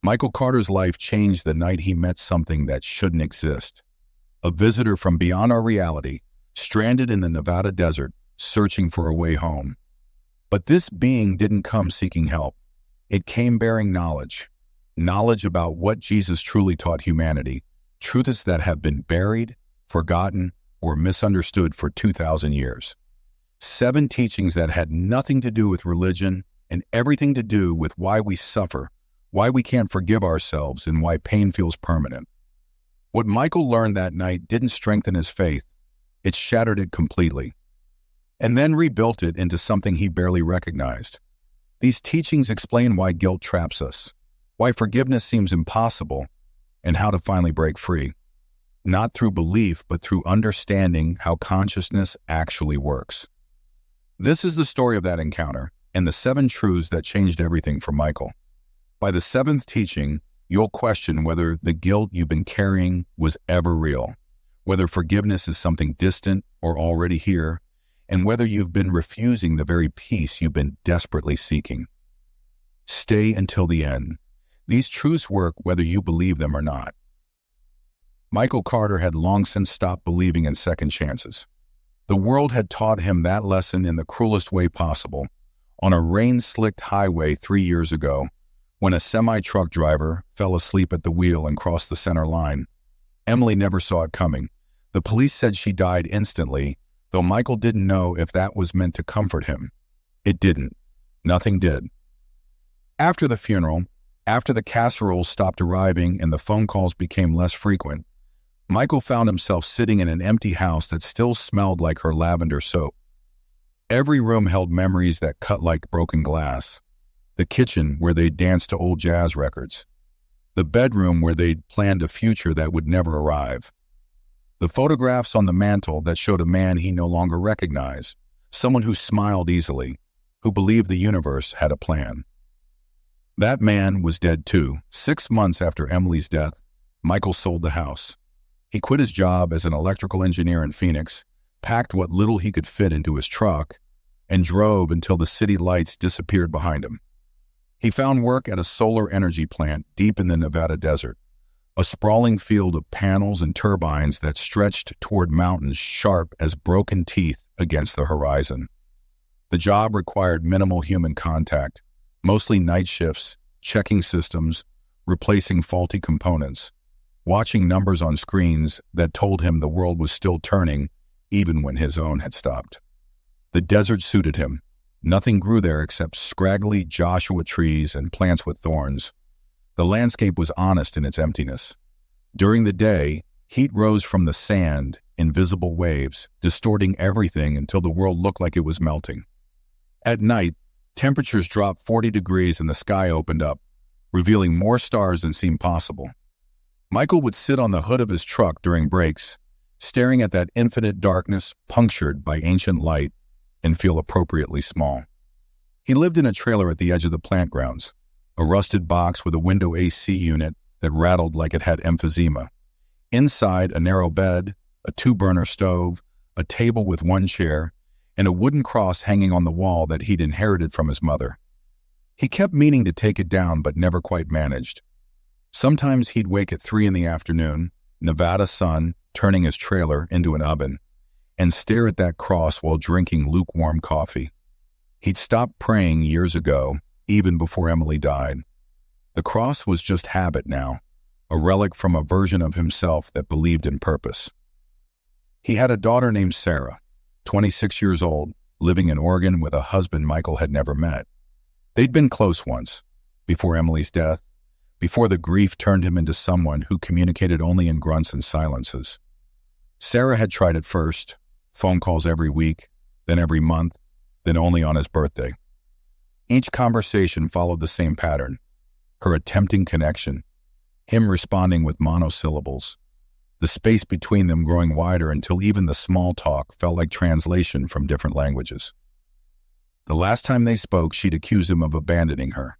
Michael Carter's life changed the night he met something that shouldn't exist. A visitor from beyond our reality, stranded in the Nevada desert, searching for a way home. But this being didn't come seeking help. It came bearing knowledge. Knowledge about what Jesus truly taught humanity, truths that have been buried, forgotten, or misunderstood for 2,000 years. 7 teachings that had nothing to do with religion and everything to do with why we suffer, why we can't forgive ourselves, and why pain feels permanent. What Michael learned that night didn't strengthen his faith. It shattered it completely, and then rebuilt it into something he barely recognized. These teachings explain why guilt traps us, why forgiveness seems impossible, and how to finally break free. Not through belief, but through understanding how consciousness actually works. This is the story of that encounter and the 7 truths that changed everything for Michael. By the 7th teaching, you'll question whether the guilt you've been carrying was ever real, whether forgiveness is something distant or already here, and whether you've been refusing the very peace you've been desperately seeking. Stay until the end. These truths work whether you believe them or not. Michael Carter had long since stopped believing in second chances. The world had taught him that lesson in the cruelest way possible. On a rain-slicked highway 3 years ago, when a semi-truck driver fell asleep at the wheel and crossed the center line, Emily never saw it coming. The police said she died instantly, though Michael didn't know if that was meant to comfort him. It didn't. Nothing did. After the funeral, after the casseroles stopped arriving and the phone calls became less frequent, Michael found himself sitting in an empty house that still smelled like her lavender soap. Every room held memories that cut like broken glass. The kitchen where they'd danced to old jazz records. The bedroom where they'd planned a future that would never arrive. The photographs on the mantle that showed a man he no longer recognized, someone who smiled easily, who believed the universe had a plan. That man was dead too. 6 months after Emily's death, Michael sold the house. He quit his job as an electrical engineer in Phoenix, packed what little he could fit into his truck, and drove until the city lights disappeared behind him. He found work at a solar energy plant deep in the Nevada desert, a sprawling field of panels and turbines that stretched toward mountains sharp as broken teeth against the horizon. The job required minimal human contact, mostly night shifts, checking systems, replacing faulty components, watching numbers on screens that told him the world was still turning even when his own had stopped. The desert suited him. Nothing grew there except scraggly Joshua trees and plants with thorns. The landscape was honest in its emptiness. During the day, heat rose from the sand in visible waves, distorting everything until the world looked like it was melting. At night, temperatures dropped 40 degrees and the sky opened up, revealing more stars than seemed possible. Michael would sit on the hood of his truck during breaks, staring at that infinite darkness punctured by ancient light, and feel appropriately small. He lived in a trailer at the edge of the plant grounds, a rusted box with a window AC unit that rattled like it had emphysema. Inside, a narrow bed, a 2-burner stove, a table with 1 chair, and a wooden cross hanging on the wall that he'd inherited from his mother. He kept meaning to take it down but never quite managed. Sometimes he'd wake at 3 in the afternoon, Nevada sun turning his trailer into an oven, and stare at that cross while drinking lukewarm coffee. He'd stopped praying years ago, even before Emily died. The cross was just habit now, a relic from a version of himself that believed in purpose. He had a daughter named Sarah, 26 years old, living in Oregon with a husband Michael had never met. They'd been close once, before Emily's death, before the grief turned him into someone who communicated only in grunts and silences. Sarah had tried it first, phone calls every week, then every month, then only on his birthday. Each conversation followed the same pattern, her attempting connection, him responding with monosyllables, the space between them growing wider until even the small talk felt like translation from different languages. The last time they spoke, she'd accused him of abandoning her.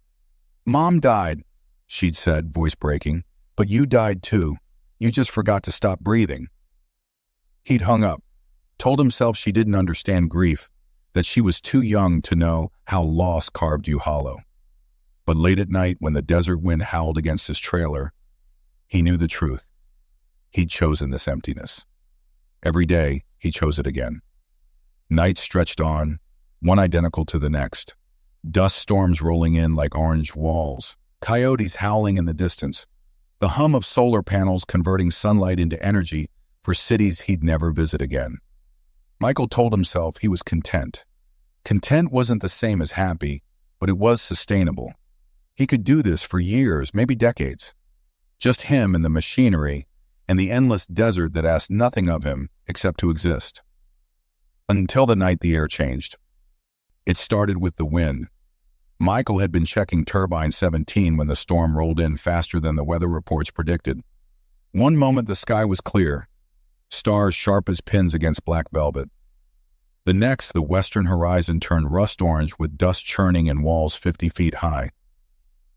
"Mom died," she'd said, voice breaking, "but you died too. You just forgot to stop breathing." He'd hung up, told himself she didn't understand grief, that she was too young to know how loss carved you hollow. But late at night, when the desert wind howled against his trailer, he knew the truth. He'd chosen this emptiness. Every day, he chose it again. Nights stretched on, one identical to the next. Dust storms rolling in like orange walls. Coyotes howling in the distance. The hum of solar panels converting sunlight into energy for cities he'd never visit again. Michael told himself he was content. Content wasn't the same as happy, but it was sustainable. He could do this for years, maybe decades. Just him and the machinery and the endless desert that asked nothing of him except to exist. Until the night the air changed. It started with the wind. Michael had been checking Turbine 17 when the storm rolled in faster than the weather reports predicted. One moment the sky was clear, stars sharp as pins against black velvet. The next, the western horizon turned rust orange with dust churning in walls 50 feet high.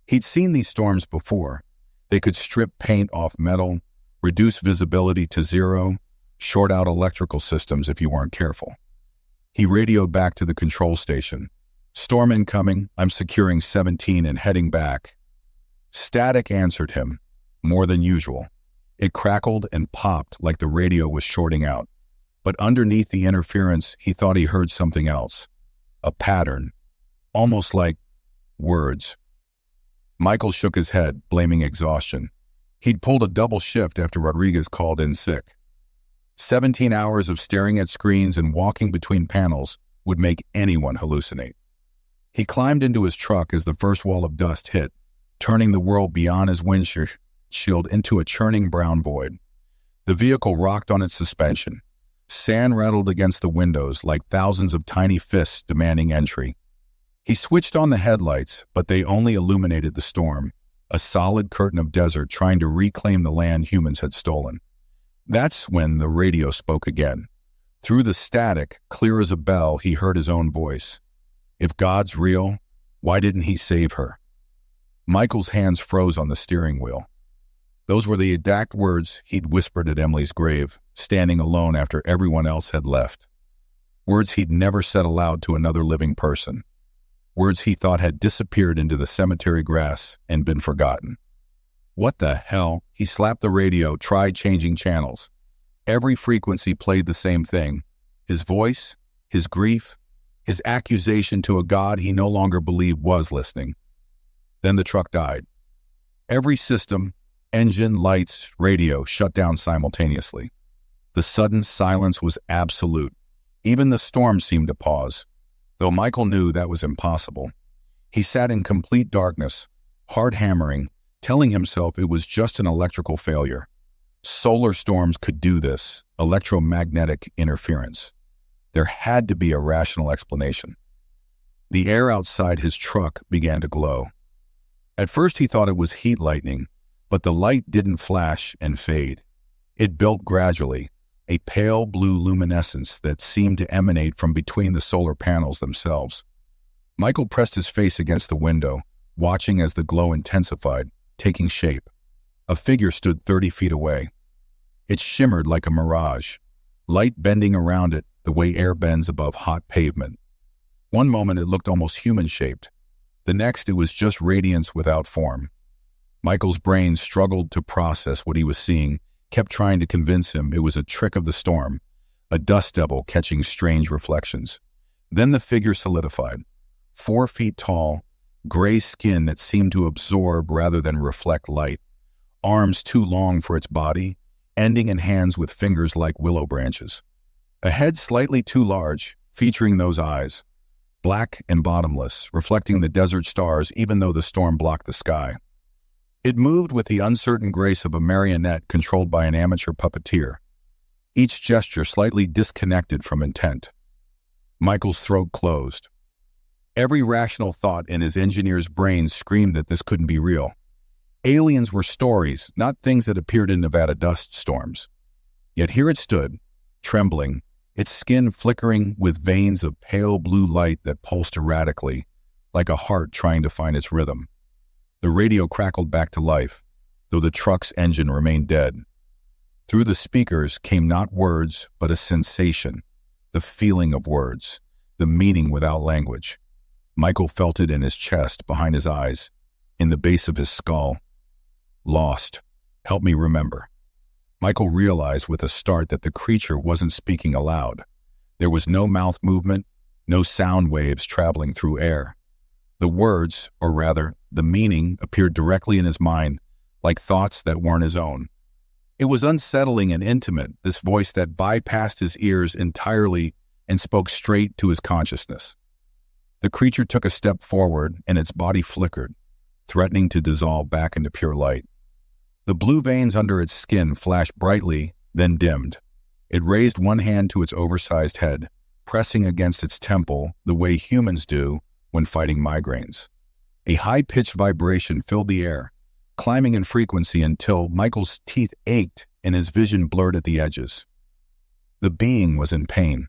He'd seen these storms before. They could strip paint off metal, reduce visibility to zero, short out electrical systems if you weren't careful. He radioed back to the control station. "Storm incoming, I'm securing 17 and heading back." Static answered him, more than usual. It crackled and popped like the radio was shorting out. But underneath the interference, he thought he heard something else. A pattern. Almost like words. Michael shook his head, blaming exhaustion. He'd pulled a double shift after Rodriguez called in sick. 17 hours of staring at screens and walking between panels would make anyone hallucinate. He climbed into his truck as the first wall of dust hit, turning the world beyond his windshield into a churning brown void. The vehicle rocked on its suspension. Sand rattled against the windows like thousands of tiny fists demanding entry. He switched on the headlights, but they only illuminated the storm, a solid curtain of desert trying to reclaim the land humans had stolen. That's when the radio spoke again. Through the static, clear as a bell, he heard his own voice. "If God's real, why didn't he save her?" Michael's hands froze on the steering wheel. Those were the exact words he'd whispered at Emily's grave, standing alone after everyone else had left. Words he'd never said aloud to another living person. Words he thought had disappeared into the cemetery grass and been forgotten. What the hell? He slapped the radio, tried changing channels. Every frequency played the same thing. His voice, his grief, his accusation to a God he no longer believed was listening. Then the truck died. Every system, engine, lights, radio, shut down simultaneously. The sudden silence was absolute. Even the storm seemed to pause, though Michael knew that was impossible. He sat in complete darkness, hard hammering, telling himself it was just an electrical failure. Solar storms could do this, electromagnetic interference. There had to be a rational explanation. The air outside his truck began to glow. At first he thought it was heat lightning, but the light didn't flash and fade. It built gradually, a pale blue luminescence that seemed to emanate from between the solar panels themselves. Michael pressed his face against the window, watching as the glow intensified, taking shape. A figure stood 30 feet away. It shimmered like a mirage, light bending around it the way air bends above hot pavement. One moment it looked almost human-shaped. The next it was just radiance without form. Michael's brain struggled to process what he was seeing, kept trying to convince him it was a trick of the storm, a dust devil catching strange reflections. Then the figure solidified. 4 feet tall, gray skin that seemed to absorb rather than reflect light, arms too long for its body, ending in hands with fingers like willow branches. A head slightly too large, featuring those eyes, black and bottomless, reflecting the desert stars even though the storm blocked the sky. It moved with the uncertain grace of a marionette controlled by an amateur puppeteer, each gesture slightly disconnected from intent. Michael's throat closed. Every rational thought in his engineer's brain screamed that this couldn't be real. Aliens were stories, not things that appeared in Nevada dust storms. Yet here it stood, trembling, its skin flickering with veins of pale blue light that pulsed erratically, like a heart trying to find its rhythm. The radio crackled back to life, though the truck's engine remained dead. Through the speakers came not words, but a sensation, the feeling of words, the meaning without language. Michael felt it in his chest, behind his eyes, in the base of his skull. Lost. Help me remember. Michael realized with a start that the creature wasn't speaking aloud. There was no mouth movement, no sound waves traveling through air. The words, or rather, the meaning, appeared directly in his mind, like thoughts that weren't his own. It was unsettling and intimate, this voice that bypassed his ears entirely and spoke straight to his consciousness. The creature took a step forward, and its body flickered, threatening to dissolve back into pure light. The blue veins under its skin flashed brightly, then dimmed. It raised one hand to its oversized head, pressing against its temple the way humans do when fighting migraines. A high-pitched vibration filled the air, climbing in frequency until Michael's teeth ached and his vision blurred at the edges. The being was in pain.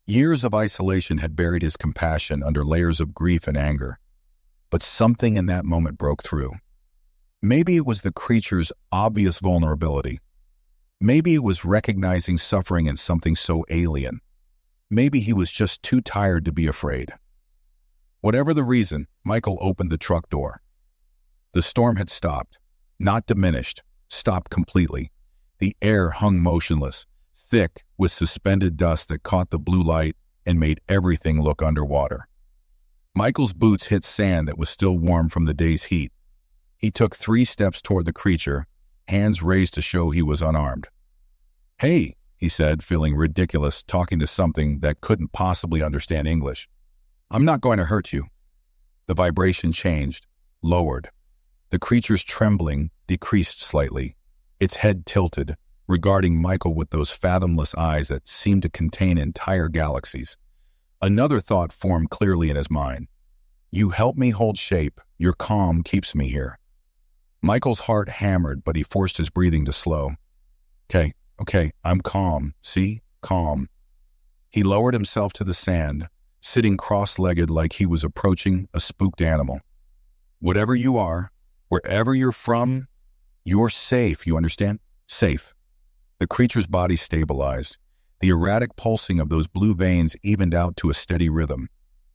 Years of isolation had buried his compassion under layers of grief and anger. But something in that moment broke through. Maybe it was the creature's obvious vulnerability. Maybe it was recognizing suffering in something so alien. Maybe he was just too tired to be afraid. Whatever the reason, Michael opened the truck door. The storm had stopped, not diminished, stopped completely. The air hung motionless, thick with suspended dust that caught the blue light and made everything look underwater. Michael's boots hit sand that was still warm from the day's heat. He took 3 steps toward the creature, hands raised to show he was unarmed. "Hey," he said, feeling ridiculous talking to something that couldn't possibly understand English. "I'm not going to hurt you." The vibration changed, lowered. The creature's trembling decreased slightly. Its head tilted, regarding Michael with those fathomless eyes that seemed to contain entire galaxies. Another thought formed clearly in his mind. "You help me hold shape. Your calm keeps me here." Michael's heart hammered, but he forced his breathing to slow. Okay, I'm calm. See? Calm." He lowered himself to the sand, sitting cross-legged like he was approaching a spooked animal. "Whatever you are, wherever you're from, you're safe, you understand? Safe." The creature's body stabilized. The erratic pulsing of those blue veins evened out to a steady rhythm.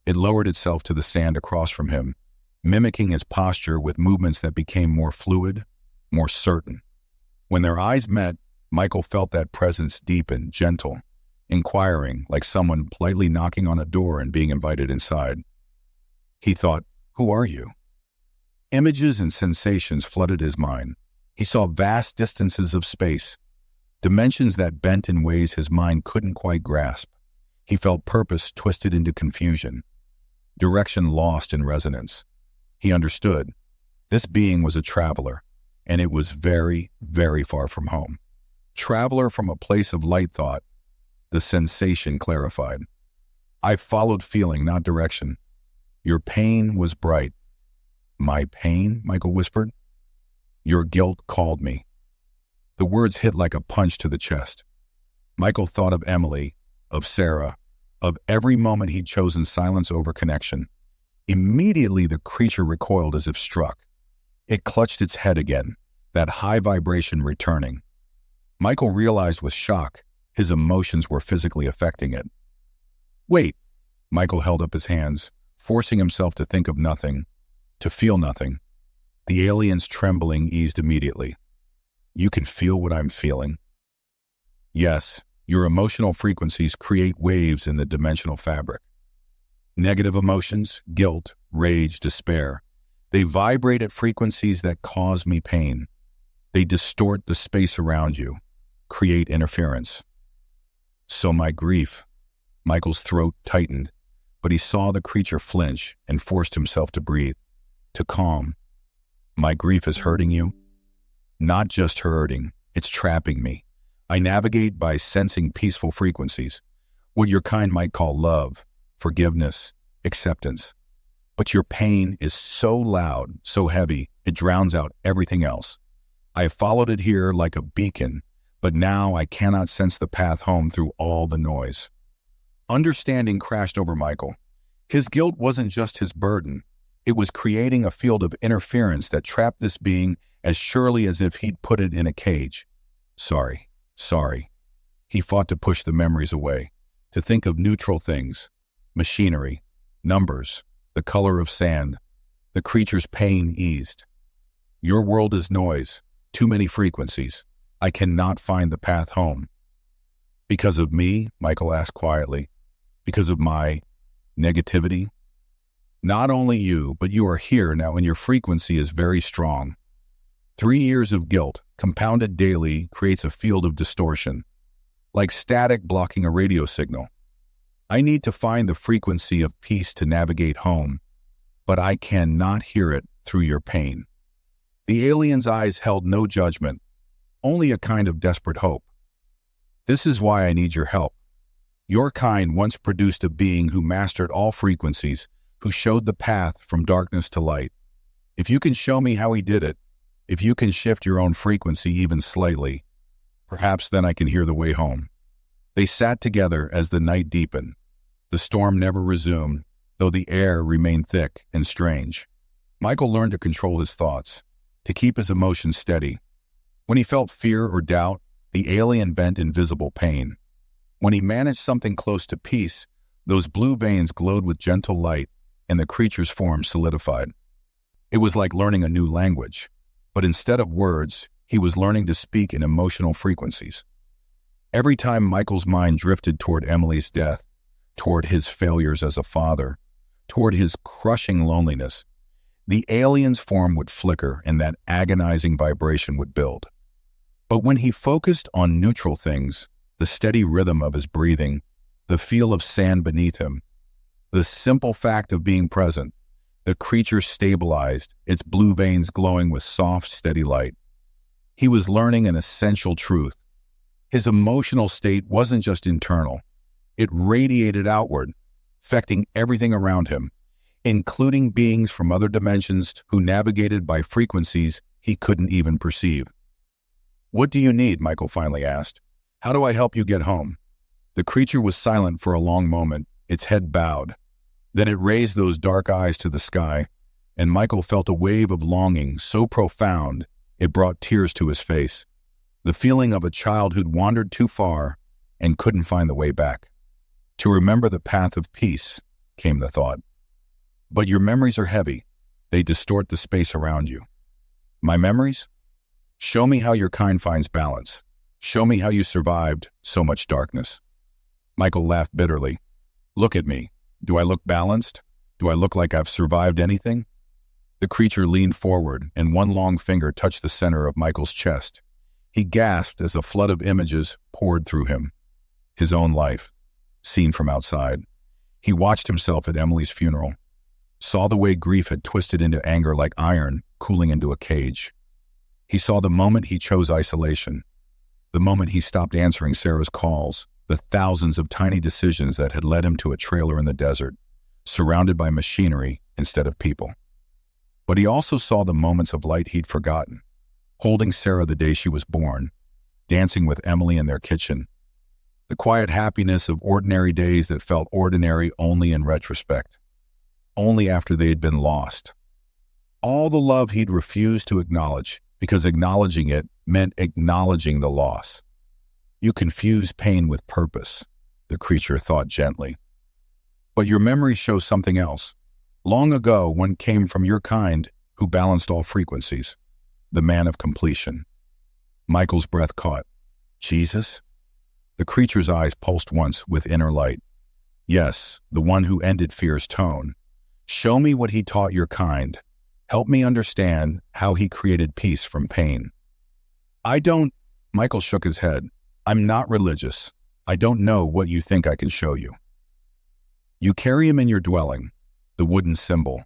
It lowered itself to the sand across from him, mimicking his posture with movements that became more fluid, more certain. When their eyes met, Michael felt that presence deepen, gentle, inquiring, like someone politely knocking on a door and being invited inside. He thought, "Who are you?" Images and sensations flooded his mind. He saw vast distances of space, dimensions that bent in ways his mind couldn't quite grasp. He felt purpose twisted into confusion, direction lost in resonance. He understood. This being was a traveler, and it was very, very far from home. Traveler from a place of light thought. The sensation clarified. "I followed feeling, not direction. Your pain was bright." "My pain?" Michael whispered. "Your guilt called me." The words hit like a punch to the chest. Michael thought of Emily, of Sarah, of every moment he'd chosen silence over connection. Immediately the creature recoiled as if struck. It clutched its head again, that high vibration returning. Michael realized with shock his emotions were physically affecting it. "Wait." Michael held up his hands, forcing himself to think of nothing, to feel nothing. The alien's trembling eased immediately. "You can feel what I'm feeling?" "Yes, your emotional frequencies create waves in the dimensional fabric. Negative emotions, guilt, rage, despair, they vibrate at frequencies that cause me pain. They distort the space around you, create interference." "So my grief." Michael's throat tightened, but he saw the creature flinch and forced himself to breathe, to calm. "My grief is hurting you?" "Not just hurting, it's trapping me. I navigate by sensing peaceful frequencies, what your kind might call love, forgiveness, acceptance. But your pain is so loud, so heavy, it drowns out everything else. I have followed it here like a beacon, but now I cannot sense the path home through all the noise." Understanding crashed over Michael. His guilt wasn't just his burden. It was creating a field of interference that trapped this being as surely as if he'd put it in a cage. Sorry. He fought to push the memories away, to think of neutral things, machinery, numbers, the color of sand. The creature's pain eased. Your world is noise, too many frequencies. I cannot find the path home. Because of me? Michael asked quietly. Because of my negativity? Not only you, but you are here now and your frequency is very strong. 3 years of guilt, compounded daily, creates a field of distortion, like static blocking a radio signal. I need to find the frequency of peace to navigate home, but I cannot hear it through your pain. The alien's eyes held no judgment, only a kind of desperate hope. This is why I need your help. Your kind once produced a being who mastered all frequencies, who showed the path from darkness to light. If you can show me how he did it, if you can shift your own frequency even slightly, perhaps then I can hear the way home. They sat together as the night deepened. The storm never resumed, though the air remained thick and strange. Michael learned to control his thoughts, to keep his emotions steady. When he felt fear or doubt, the alien bent invisible pain. When he managed something close to peace, those blue veins glowed with gentle light, and the creature's form solidified. It was like learning a new language, but instead of words, he was learning to speak in emotional frequencies. Every time Michael's mind drifted toward Emily's death, toward his failures as a father, toward his crushing loneliness, the alien's form would flicker and that agonizing vibration would build. But when he focused on neutral things, the steady rhythm of his breathing, the feel of sand beneath him, the simple fact of being present, the creature stabilized, its blue veins glowing with soft, steady light. He was learning an essential truth. His emotional state wasn't just internal. It radiated outward, affecting everything around him, including beings from other dimensions who navigated by frequencies he couldn't even perceive. "What do you need?" Michael finally asked. "How do I help you get home?" The creature was silent for a long moment, its head bowed. Then it raised those dark eyes to the sky, and Michael felt a wave of longing so profound it brought tears to his face. The feeling of a child who'd wandered too far and couldn't find the way back. To remember the path of peace, came the thought. But your memories are heavy. They distort the space around you. My memories? Show me how your kind finds balance. Show me how you survived so much darkness. Michael laughed bitterly. Look at me. Do I look balanced? Do I look like I've survived anything? The creature leaned forward, and one long finger touched the center of Michael's chest. He gasped as a flood of images poured through him. His own life, seen from outside. He watched himself at Emily's funeral, saw the way grief had twisted into anger like iron cooling into a cage. He saw the moment he chose isolation, the moment he stopped answering Sarah's calls, the thousands of tiny decisions that had led him to a trailer in the desert, surrounded by machinery instead of people. But he also saw the moments of light he'd forgotten, holding Sarah the day she was born, dancing with Emily in their kitchen, the quiet happiness of ordinary days that felt ordinary only in retrospect, only after they had been lost. All the love he'd refused to acknowledge, because acknowledging it meant acknowledging the loss. You confuse pain with purpose, the creature thought gently. But your memory shows something else. Long ago, one came from your kind who balanced all frequencies, the man of completion. Michael's breath caught. Jesus? The creature's eyes pulsed once with inner light. Yes, the one who ended fear's tone. Show me what he taught your kind. Help me understand how he created peace from pain. Michael shook his head. I'm not religious. I don't know what you think I can show you. You carry him in your dwelling, the wooden symbol.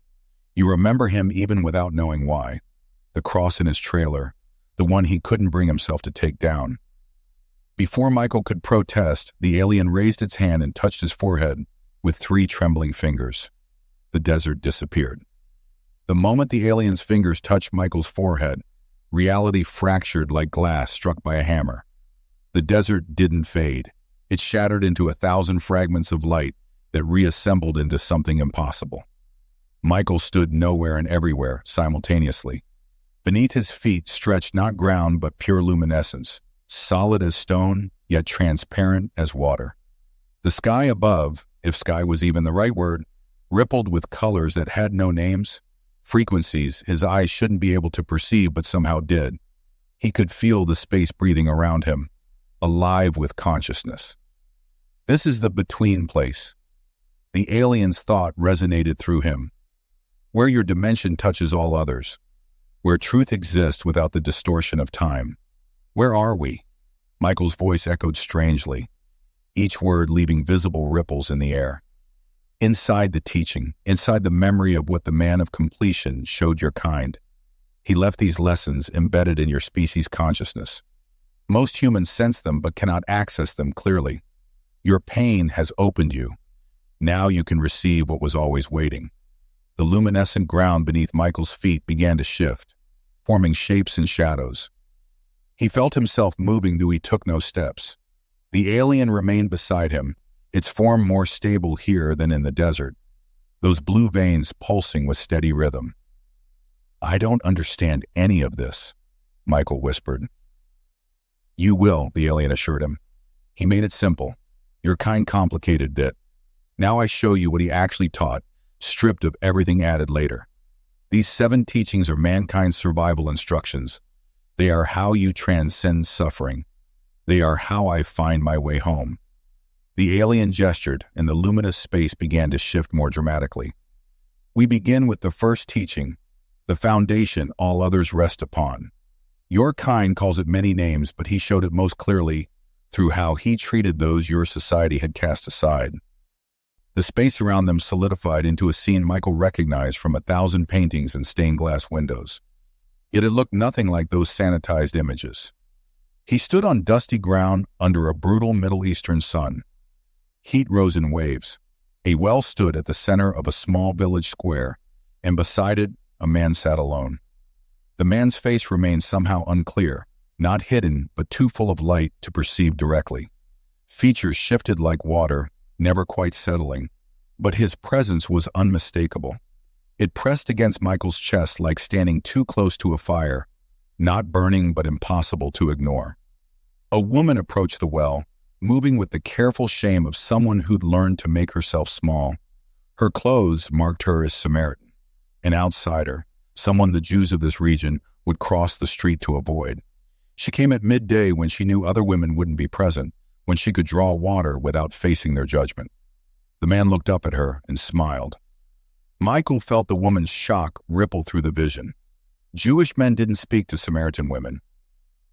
You remember him even without knowing why. The cross in his trailer, the one he couldn't bring himself to take down. Before Michael could protest, the alien raised its hand and touched his forehead with 3 trembling fingers. The desert disappeared. The moment the alien's fingers touched Michael's forehead, reality fractured like glass struck by a hammer. The desert didn't fade. It shattered into 1,000 fragments of light that reassembled into something impossible. Michael stood nowhere and everywhere simultaneously. Beneath his feet stretched not ground but pure luminescence, solid as stone, yet transparent as water. The sky above, if sky was even the right word, rippled with colors that had no names, frequencies his eyes shouldn't be able to perceive but somehow did. He could feel the space breathing around him, alive with consciousness. This is the between place. The alien's thought resonated through him. Where your dimension touches all others. Where truth exists without the distortion of time. Where are we? Michael's voice echoed strangely, each word leaving visible ripples in the air. Inside the teaching, inside the memory of what the man of completion showed your kind. He left these lessons embedded in your species' consciousness. Most humans sense them but cannot access them clearly. Your pain has opened you. Now you can receive what was always waiting. The luminescent ground beneath Michael's feet began to shift, forming shapes and shadows. He felt himself moving though he took no steps. The alien remained beside him, its form more stable here than in the desert, those blue veins pulsing with steady rhythm. "I don't understand any of this," Michael whispered. "You will," the alien assured him. He made it simple. Your kind complicated it. Now I show you what he actually taught, stripped of everything added later. These 7 teachings are mankind's survival instructions. They are how you transcend suffering. They are how I find my way home. The alien gestured, and the luminous space began to shift more dramatically. We begin with the first teaching, the foundation all others rest upon. Your kind calls it many names, but he showed it most clearly through how he treated those your society had cast aside. The space around them solidified into a scene Michael recognized from 1,000 paintings and stained glass windows. Yet it looked nothing like those sanitized images. He stood on dusty ground under a brutal Middle Eastern sun. Heat rose in waves. A well stood at the center of a small village square, and beside it, a man sat alone. The man's face remained somehow unclear, not hidden, but too full of light to perceive directly. Features shifted like water, never quite settling, but his presence was unmistakable. It pressed against Michael's chest like standing too close to a fire, not burning but impossible to ignore. A woman approached the well, moving with the careful shame of someone who'd learned to make herself small. Her clothes marked her as Samaritan, an outsider, someone the Jews of this region would cross the street to avoid. She came at midday when she knew other women wouldn't be present, when she could draw water without facing their judgment. The man looked up at her and smiled. Michael felt the woman's shock ripple through the vision. Jewish men didn't speak to Samaritan women.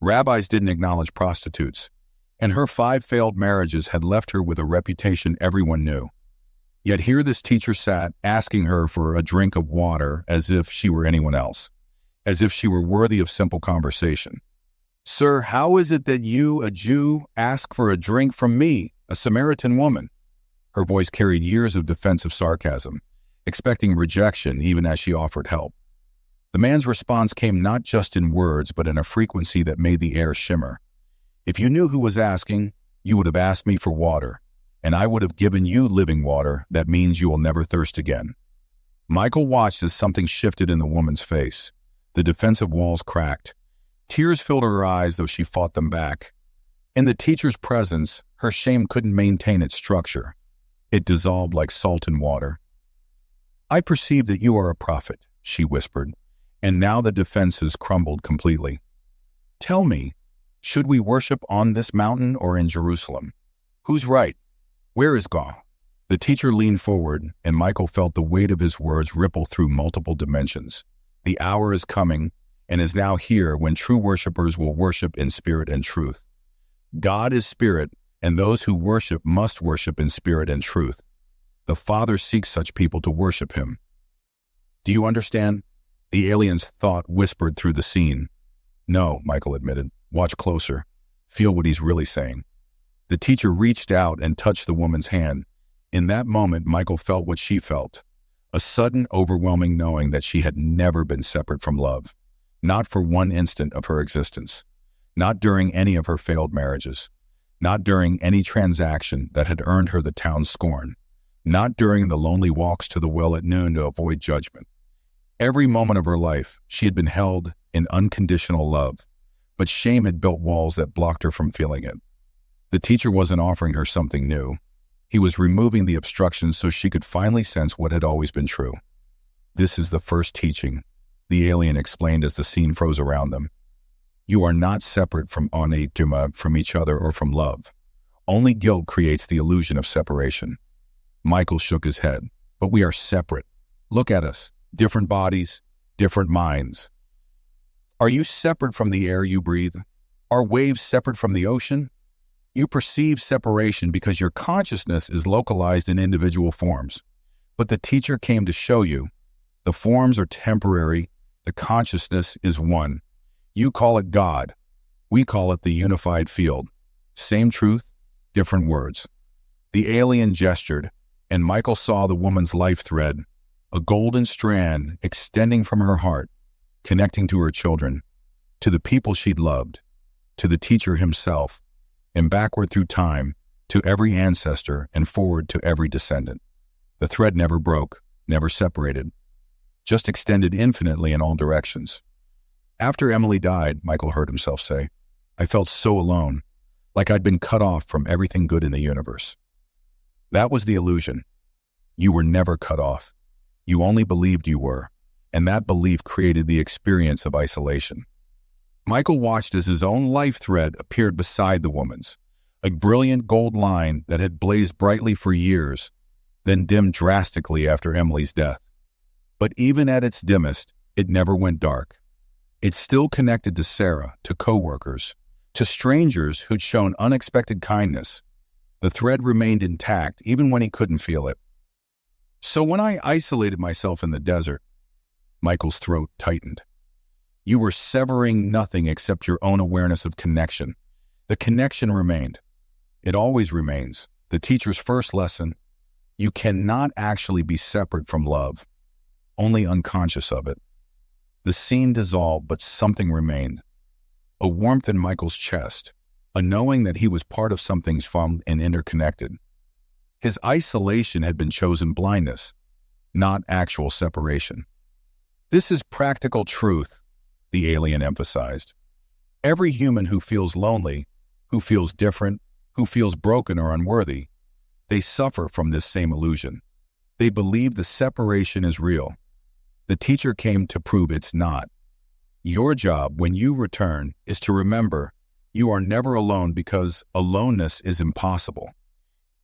Rabbis didn't acknowledge prostitutes, and her 5 failed marriages had left her with a reputation everyone knew. Yet here this teacher sat, asking her for a drink of water as if she were anyone else, as if she were worthy of simple conversation. "Sir, how is it that you, a Jew, ask for a drink from me, a Samaritan woman?" Her voice carried years of defensive sarcasm, expecting rejection even as she offered help. The man's response came not just in words, but in a frequency that made the air shimmer. "If you knew who was asking, you would have asked me for water, and I would have given you living water that means you will never thirst again." Michael watched as something shifted in the woman's face. The defensive walls cracked. Tears filled her eyes, though she fought them back. In the teacher's presence, her shame couldn't maintain its structure. It dissolved like salt in water. "I perceive that you are a prophet," she whispered, and now the defenses crumbled completely. "Tell me, should we worship on this mountain or in Jerusalem? Who's right? Where is God?" The teacher leaned forward, and Michael felt the weight of his words ripple through multiple dimensions. The hour is coming, and is now here, when true worshipers will worship in spirit and truth. God is spirit, and those who worship must worship in spirit and truth. The Father seeks such people to worship him. "Do you understand?" The alien's thought whispered through the scene. "No," Michael admitted. "Watch closer. Feel what he's really saying." The teacher reached out and touched the woman's hand. In that moment, Michael felt what she felt. A sudden, overwhelming knowing that she had never been separate from love. Not for one instant of her existence. Not during any of her failed marriages. Not during any transaction that had earned her the town's scorn. Not during the lonely walks to the well at noon to avoid judgment. Every moment of her life, she had been held in unconditional love, but shame had built walls that blocked her from feeling it. The teacher wasn't offering her something new. He was removing the obstructions so she could finally sense what had always been true. This is the first teaching, the alien explained as the scene froze around them. You are not separate from onatuma, from each other, or from love. Only guilt creates the illusion of separation. Michael shook his head. But we are separate. Look at us. Different bodies, different minds. Are you separate from the air you breathe? Are waves separate from the ocean? You perceive separation because your consciousness is localized in individual forms. But the teacher came to show you the forms are temporary, the consciousness is one. You call it God. We call it the unified field. Same truth, different words. The alien gestured, and Michael saw the woman's life thread, a golden strand extending from her heart, connecting to her children, to the people she'd loved, to the teacher himself, and backward through time, to every ancestor and forward to every descendant. The thread never broke, never separated, just extended infinitely in all directions. After Emily died, Michael heard himself say, I felt so alone, like I'd been cut off from everything good in the universe. That was the illusion. You were never cut off. You only believed you were, and that belief created the experience of isolation. Michael watched as his own life thread appeared beside the woman's, a brilliant gold line that had blazed brightly for years, then dimmed drastically after Emily's death. But even at its dimmest, it never went dark. It still connected to Sarah, to coworkers, to strangers who'd shown unexpected kindness. The thread remained intact even when he couldn't feel it. So when I isolated myself in the desert, Michael's throat tightened. You were severing nothing except your own awareness of connection. The connection remained. It always remains. The teacher's first lesson, you cannot actually be separate from love, only unconscious of it. The scene dissolved, but something remained. A warmth in Michael's chest, a knowing that he was part of something fun and interconnected. His isolation had been chosen blindness, not actual separation. This is practical truth, the alien emphasized. Every human who feels lonely, who feels different, who feels broken or unworthy, they suffer from this same illusion. They believe the separation is real. The teacher came to prove it's not. Your job when you return is to remember you are never alone because aloneness is impossible.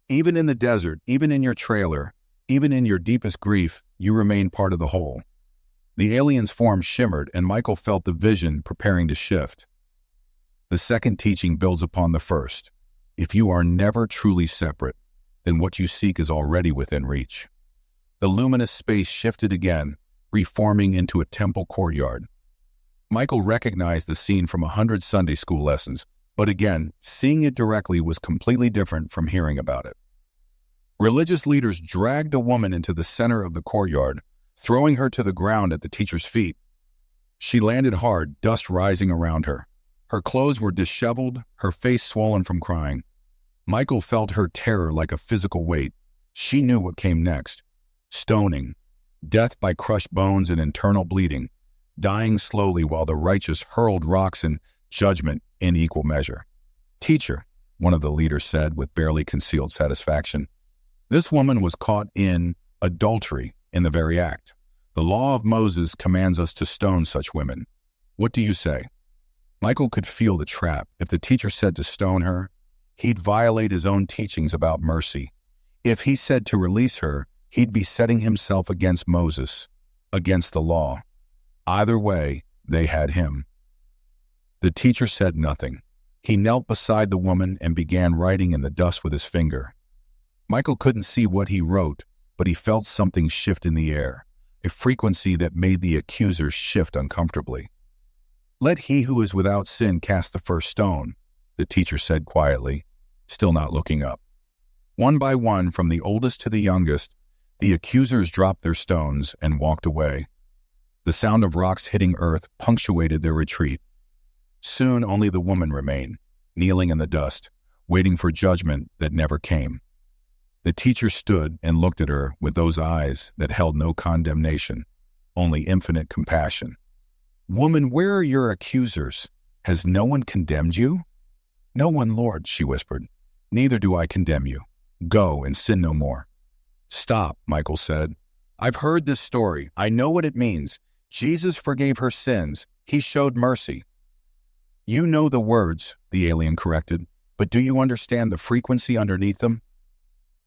Even in the desert, even in your trailer, even in your deepest grief, you remain part of the whole. The alien's form shimmered and Michael felt the vision preparing to shift. The second teaching builds upon the first. If you are never truly separate, then what you seek is already within reach. The luminous space shifted again, reforming into a temple courtyard. Michael recognized the scene from 100 Sunday school lessons, but again, seeing it directly was completely different from hearing about it. Religious leaders dragged a woman into the center of the courtyard, throwing her to the ground at the teacher's feet. She landed hard, dust rising around her. Her clothes were disheveled, her face swollen from crying. Michael felt her terror like a physical weight. She knew what came next. Stoning, death by crushed bones and internal bleeding, dying slowly while the righteous hurled rocks in judgment in equal measure. Teacher, one of the leaders said with barely concealed satisfaction, this woman was caught in adultery in the very act. The law of Moses commands us to stone such women. What do you say? Michael could feel the trap. If the teacher said to stone her, he'd violate his own teachings about mercy. If he said to release her, he'd be setting himself against Moses, against the law. Either way, they had him. The teacher said nothing. He knelt beside the woman and began writing in the dust with his finger. Michael couldn't see what he wrote, but he felt something shift in the air, a frequency that made the accusers shift uncomfortably. Let he who is without sin cast the first stone, the teacher said quietly, still not looking up. One by one, from the oldest to the youngest, the accusers dropped their stones and walked away. The sound of rocks hitting earth punctuated their retreat. Soon only the woman remained, kneeling in the dust, waiting for judgment that never came. The teacher stood and looked at her with those eyes that held no condemnation, only infinite compassion. Woman, where are your accusers? Has no one condemned you? No one, Lord, she whispered. Neither do I condemn you. Go and sin no more. Stop, Michael said. I've heard this story. I know what it means. Jesus forgave her sins. He showed mercy. You know the words, the alien corrected, but do you understand the frequency underneath them?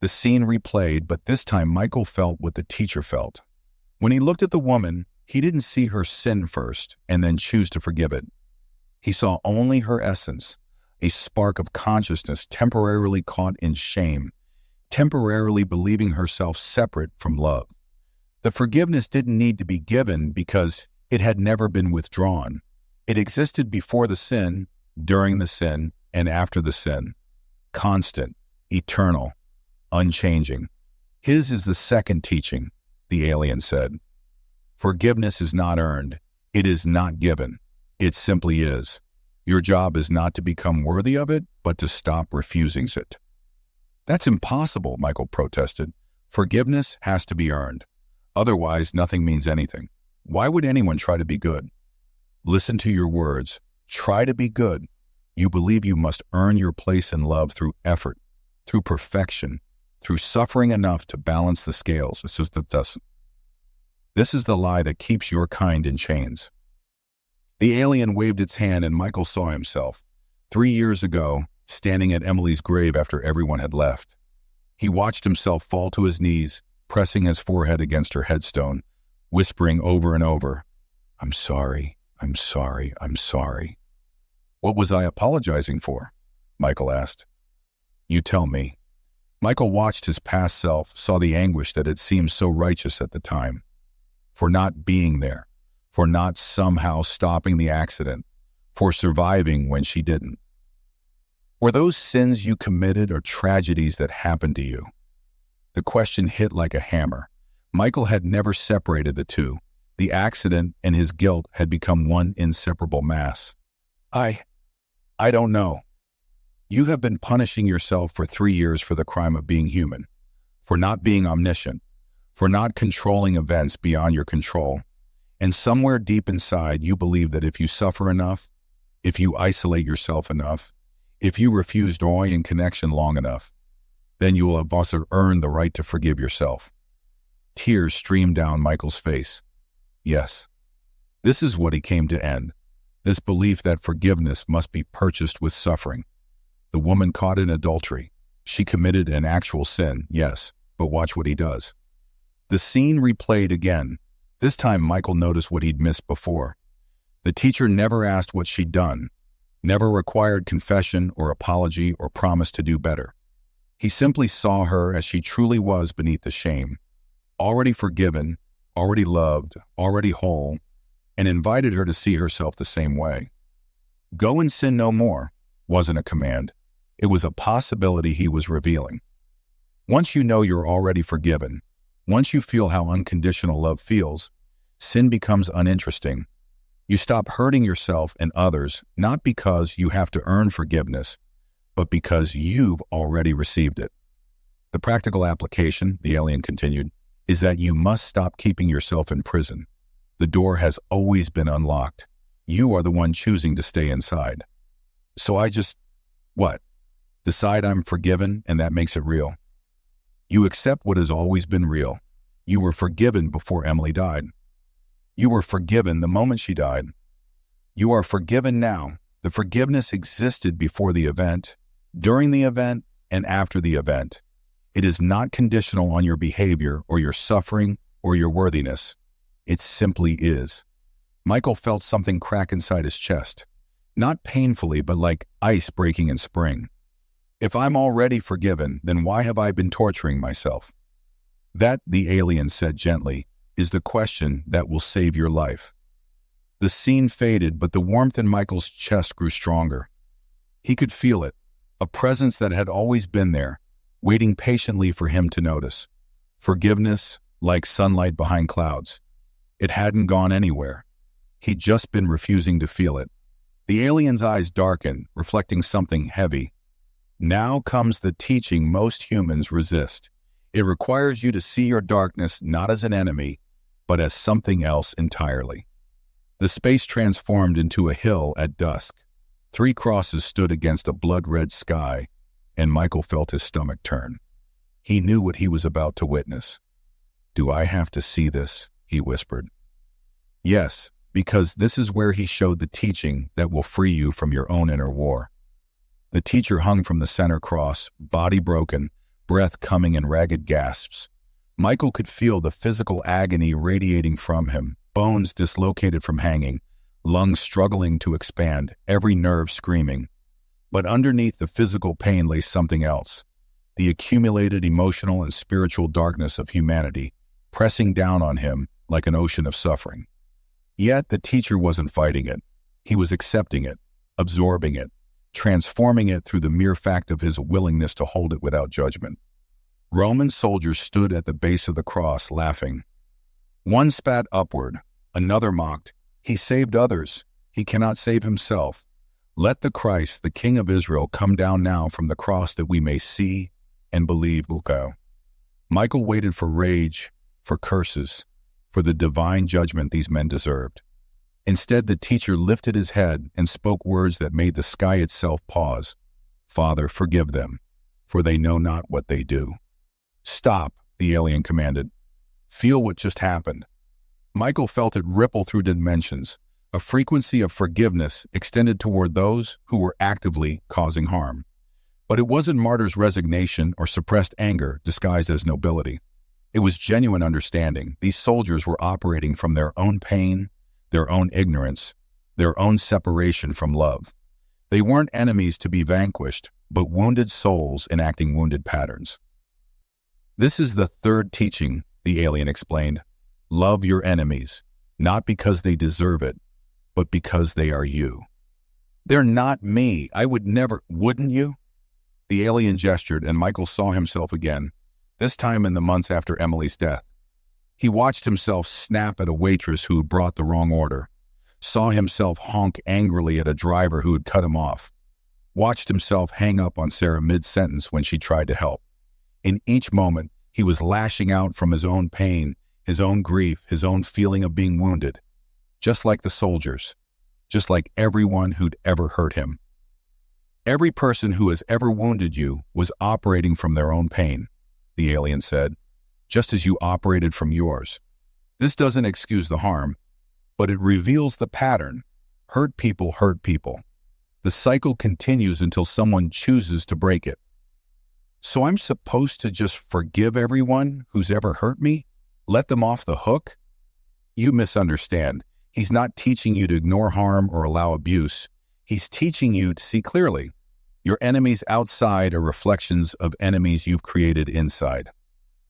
The scene replayed, but this time Michael felt what the teacher felt. When he looked at the woman, he didn't see her sin first and then choose to forgive it. He saw only her essence, a spark of consciousness temporarily caught in shame, temporarily believing herself separate from love. The forgiveness didn't need to be given because it had never been withdrawn. It existed before the sin, during the sin, and after the sin. Constant, eternal, unchanging. His is the second teaching, the alien said. Forgiveness is not earned. It is not given. It simply is. Your job is not to become worthy of it, but to stop refusing it. That's impossible, Michael protested. Forgiveness has to be earned. Otherwise, nothing means anything. Why would anyone try to be good? Listen to your words. Try to be good. You believe you must earn your place in love through effort, through perfection, through suffering enough to balance the scales. This is the lie that keeps your kind in chains. The alien waved its hand and Michael saw himself, 3 years ago, standing at Emily's grave after everyone had left. He watched himself fall to his knees, pressing his forehead against her headstone, whispering over and over, "I'm sorry, I'm sorry, I'm sorry." "What was I apologizing for?" Michael asked. "You tell me." Michael watched his past self, saw the anguish that had seemed so righteous at the time. For not being there, for not somehow stopping the accident, for surviving when she didn't. Were those sins you committed or tragedies that happened to you? The question hit like a hammer. Michael had never separated the two. The accident and his guilt had become one inseparable mass. I don't know. You have been punishing yourself for 3 years for the crime of being human, for not being omniscient, for not controlling events beyond your control. And somewhere deep inside, you believe that if you suffer enough, if you isolate yourself enough, if you refuse joy and connection long enough, then you will have also earned the right to forgive yourself. Tears streamed down Michael's face. Yes, this is what he came to end. This belief that forgiveness must be purchased with suffering. The woman caught in adultery. She committed an actual sin, yes, but watch what he does. The scene replayed again. This time Michael noticed what he'd missed before. The teacher never asked what she'd done, never required confession or apology or promise to do better. He simply saw her as she truly was beneath the shame, already forgiven, already loved, already whole, and invited her to see herself the same way. Go and sin no more wasn't a command. It was a possibility he was revealing. Once you know you're already forgiven, once you feel how unconditional love feels, sin becomes uninteresting. You stop hurting yourself and others, not because you have to earn forgiveness, but because you've already received it. The practical application, the alien continued, is that you must stop keeping yourself in prison. The door has always been unlocked. You are the one choosing to stay inside. So I just, decide I'm forgiven and that makes it real. You accept what has always been real. You were forgiven before Emily died. You were forgiven the moment she died. You are forgiven now. The forgiveness existed before the event, during the event, and after the event. It is not conditional on your behavior or your suffering or your worthiness. It simply is. Michael felt something crack inside his chest. Not painfully, but like ice breaking in spring. If I'm already forgiven, then why have I been torturing myself? That, the alien said gently, is the question that will save your life. The scene faded, but the warmth in Michael's chest grew stronger. He could feel it, a presence that had always been there, waiting patiently for him to notice. Forgiveness, like sunlight behind clouds. It hadn't gone anywhere. He'd just been refusing to feel it. The alien's eyes darkened, reflecting something heavy. Now comes the teaching most humans resist. It requires you to see your darkness not as an enemy, but as something else entirely. The space transformed into a hill at dusk. 3 crosses stood against a blood-red sky, and Michael felt his stomach turn. He knew what he was about to witness. "Do I have to see this?" he whispered. "Yes, because this is where he showed the teaching that will free you from your own inner war." The teacher hung from the center cross, body broken, breath coming in ragged gasps. Michael could feel the physical agony radiating from him, bones dislocated from hanging, lungs struggling to expand, every nerve screaming. But underneath the physical pain lay something else, the accumulated emotional and spiritual darkness of humanity, pressing down on him like an ocean of suffering. Yet the teacher wasn't fighting it. He was accepting it, absorbing it, transforming it through the mere fact of his willingness to hold it without judgment. Roman soldiers stood at the base of the cross, laughing. One spat upward, another mocked, "He saved others. He cannot save himself. Let the Christ, the King of Israel, come down now from the cross that we may see and believe." Michael waited for rage, for curses, for the divine judgment these men deserved. Instead, the teacher lifted his head and spoke words that made the sky itself pause. "Father, forgive them, for they know not what they do." "Stop," the alien commanded. "Feel what just happened." Michael felt it ripple through dimensions, a frequency of forgiveness extended toward those who were actively causing harm. But it wasn't martyr's resignation or suppressed anger disguised as nobility. It was genuine understanding. These soldiers were operating from their own pain, their own ignorance, their own separation from love. They weren't enemies to be vanquished, but wounded souls enacting wounded patterns. "This is the third teaching," the alien explained. "Love your enemies, not because they deserve it, but because they are you." "They're not me. I would never—" "Wouldn't you?" The alien gestured, and Michael saw himself again, this time in the months after Emily's death. He watched himself snap at a waitress who had brought the wrong order, saw himself honk angrily at a driver who had cut him off, watched himself hang up on Sarah mid-sentence when she tried to help. In each moment, he was lashing out from his own pain, his own grief, his own feeling of being wounded, just like the soldiers, just like everyone who'd ever hurt him. "Every person who has ever wounded you was operating from their own pain," the alien said, "just as you operated from yours. This doesn't excuse the harm, but it reveals the pattern. Hurt people hurt people. The cycle continues until someone chooses to break it. So I'm supposed to just forgive everyone who's ever hurt me? Let them off the hook?" "You misunderstand. He's not teaching you to ignore harm or allow abuse. He's teaching you to see clearly. Your enemies outside are reflections of enemies you've created inside.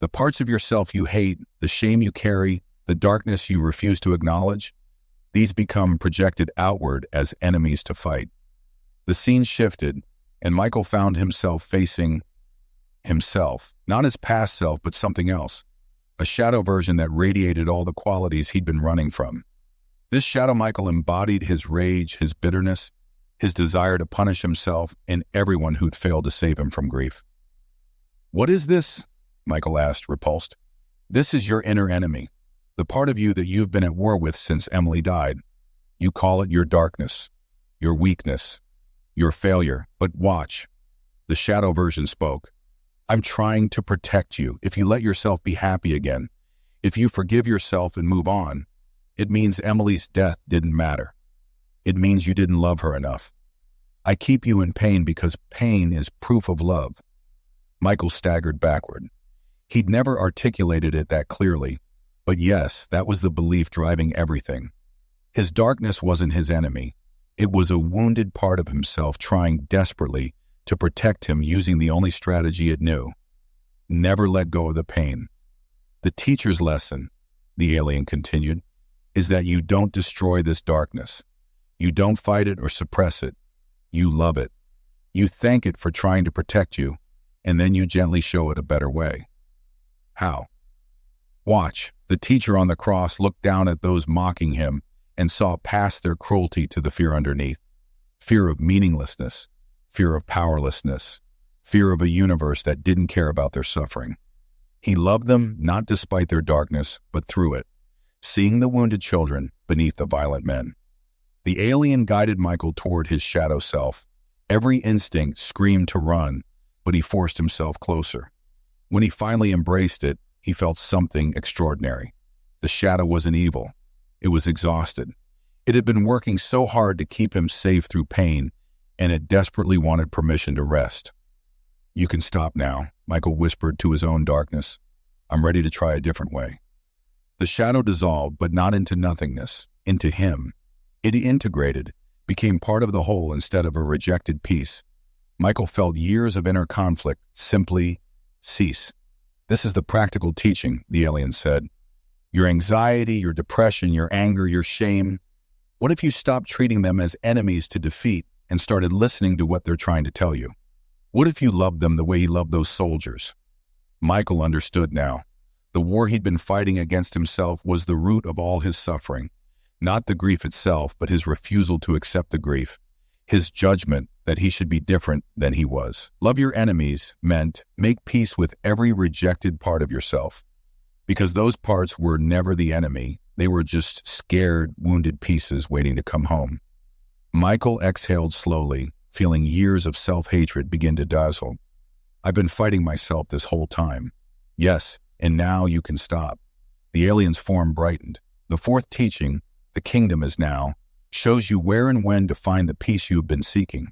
The parts of yourself you hate, the shame you carry, the darkness you refuse to acknowledge, these become projected outward as enemies to fight." The scene shifted, and Michael found himself facing himself, not his past self, but something else, a shadow version that radiated all the qualities he'd been running from. This shadow Michael embodied his rage, his bitterness, his desire to punish himself and everyone who'd failed to save him from grief. "What is this?" Michael asked, repulsed. "This is your inner enemy, the part of you that you've been at war with since Emily died. You call it your darkness, your weakness, your failure. But watch." The shadow version spoke. "I'm trying to protect you. If you let yourself be happy again, if you forgive yourself and move on, it means Emily's death didn't matter. It means you didn't love her enough. I keep you in pain because pain is proof of love." Michael staggered backward. He'd never articulated it that clearly, but yes, that was the belief driving everything. His darkness wasn't his enemy. It was a wounded part of himself trying desperately to protect him using the only strategy it knew. Never let go of the pain. "The teacher's lesson," the alien continued, "is that you don't destroy this darkness. You don't fight it or suppress it. You love it. You thank it for trying to protect you, and then you gently show it a better way." "How?" "Watch." The teacher on the cross looked down at those mocking him and saw past their cruelty to the fear underneath. Fear of meaninglessness, fear of powerlessness, fear of a universe that didn't care about their suffering. He loved them not despite their darkness, but through it, seeing the wounded children beneath the violent men. The alien guided Michael toward his shadow self. Every instinct screamed to run, but he forced himself closer. When he finally embraced it, he felt something extraordinary. The shadow wasn't evil. It was exhausted. It had been working so hard to keep him safe through pain, and it desperately wanted permission to rest. "You can stop now," Michael whispered to his own darkness. "I'm ready to try a different way." The shadow dissolved, but not into nothingness, into him. It integrated, became part of the whole instead of a rejected piece. Michael felt years of inner conflict simply cease. "This is the practical teaching," the alien said. "Your anxiety, your depression, your anger, your shame. What if you stopped treating them as enemies to defeat and started listening to what they're trying to tell you? What if you loved them the way he loved those soldiers?" Michael understood now. The war he'd been fighting against himself was the root of all his suffering. Not the grief itself, but his refusal to accept the grief. His judgment that he should be different than he was. Love your enemies meant make peace with every rejected part of yourself. Because those parts were never the enemy. They were just scared, wounded pieces waiting to come home. Michael exhaled slowly, feeling years of self-hatred begin to dazzle. "I've been fighting myself this whole time." "Yes, and now you can stop." The alien's form brightened. "The fourth teaching, the kingdom is now, shows you where and when to find the peace you have been seeking."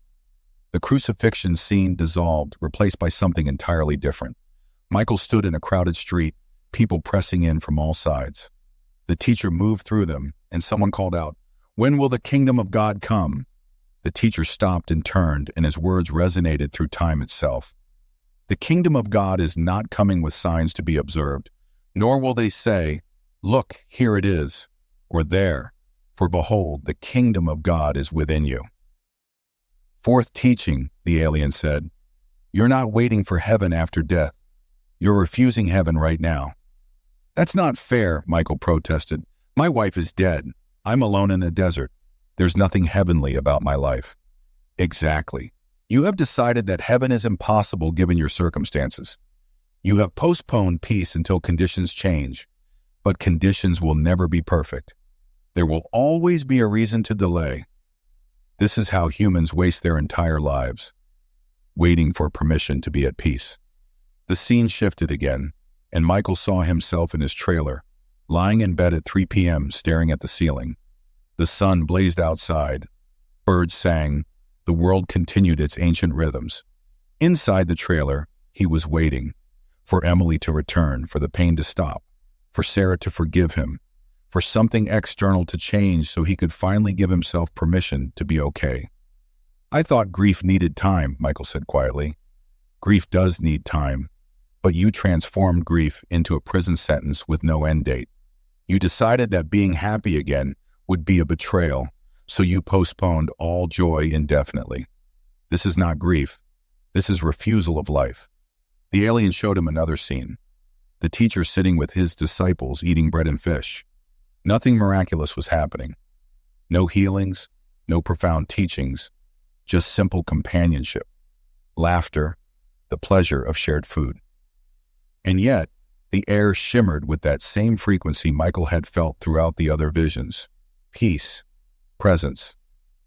The crucifixion scene dissolved, replaced by something entirely different. Michael stood in a crowded street, people pressing in from all sides. The teacher moved through them, and someone called out, "When will the kingdom of God come?" The teacher stopped and turned, and his words resonated through time itself. "The kingdom of God is not coming with signs to be observed, nor will they say, 'Look, here it is,' or 'there,' for behold, the kingdom of God is within you." "Fourth teaching," the alien said. "You're not waiting for heaven after death. You're refusing heaven right now." "That's not fair," Michael protested. "My wife is dead. I'm alone in a desert. There's nothing heavenly about my life." "Exactly. You have decided that heaven is impossible given your circumstances. You have postponed peace until conditions change, but conditions will never be perfect. There will always be a reason to delay. This is how humans waste their entire lives, waiting for permission to be at peace." The scene shifted again, and Michael saw himself in his trailer, lying in bed at 3 p.m., staring at the ceiling. The sun blazed outside. Birds sang. The world continued its ancient rhythms. Inside the trailer, he was waiting for Emily to return, for the pain to stop, for Sarah to forgive him, for something external to change so he could finally give himself permission to be okay. "I thought grief needed time," Michael said quietly. "Grief does need time, but you transformed grief into a prison sentence with no end date. You decided that being happy again would be a betrayal, so you postponed all joy indefinitely. This is not grief. This is refusal of life." The alien showed him another scene. The teacher sitting with his disciples eating bread and fish. Nothing miraculous was happening. No healings, no profound teachings, just simple companionship, laughter, the pleasure of shared food. And yet, the air shimmered with that same frequency Michael had felt throughout the other visions. Peace, presence,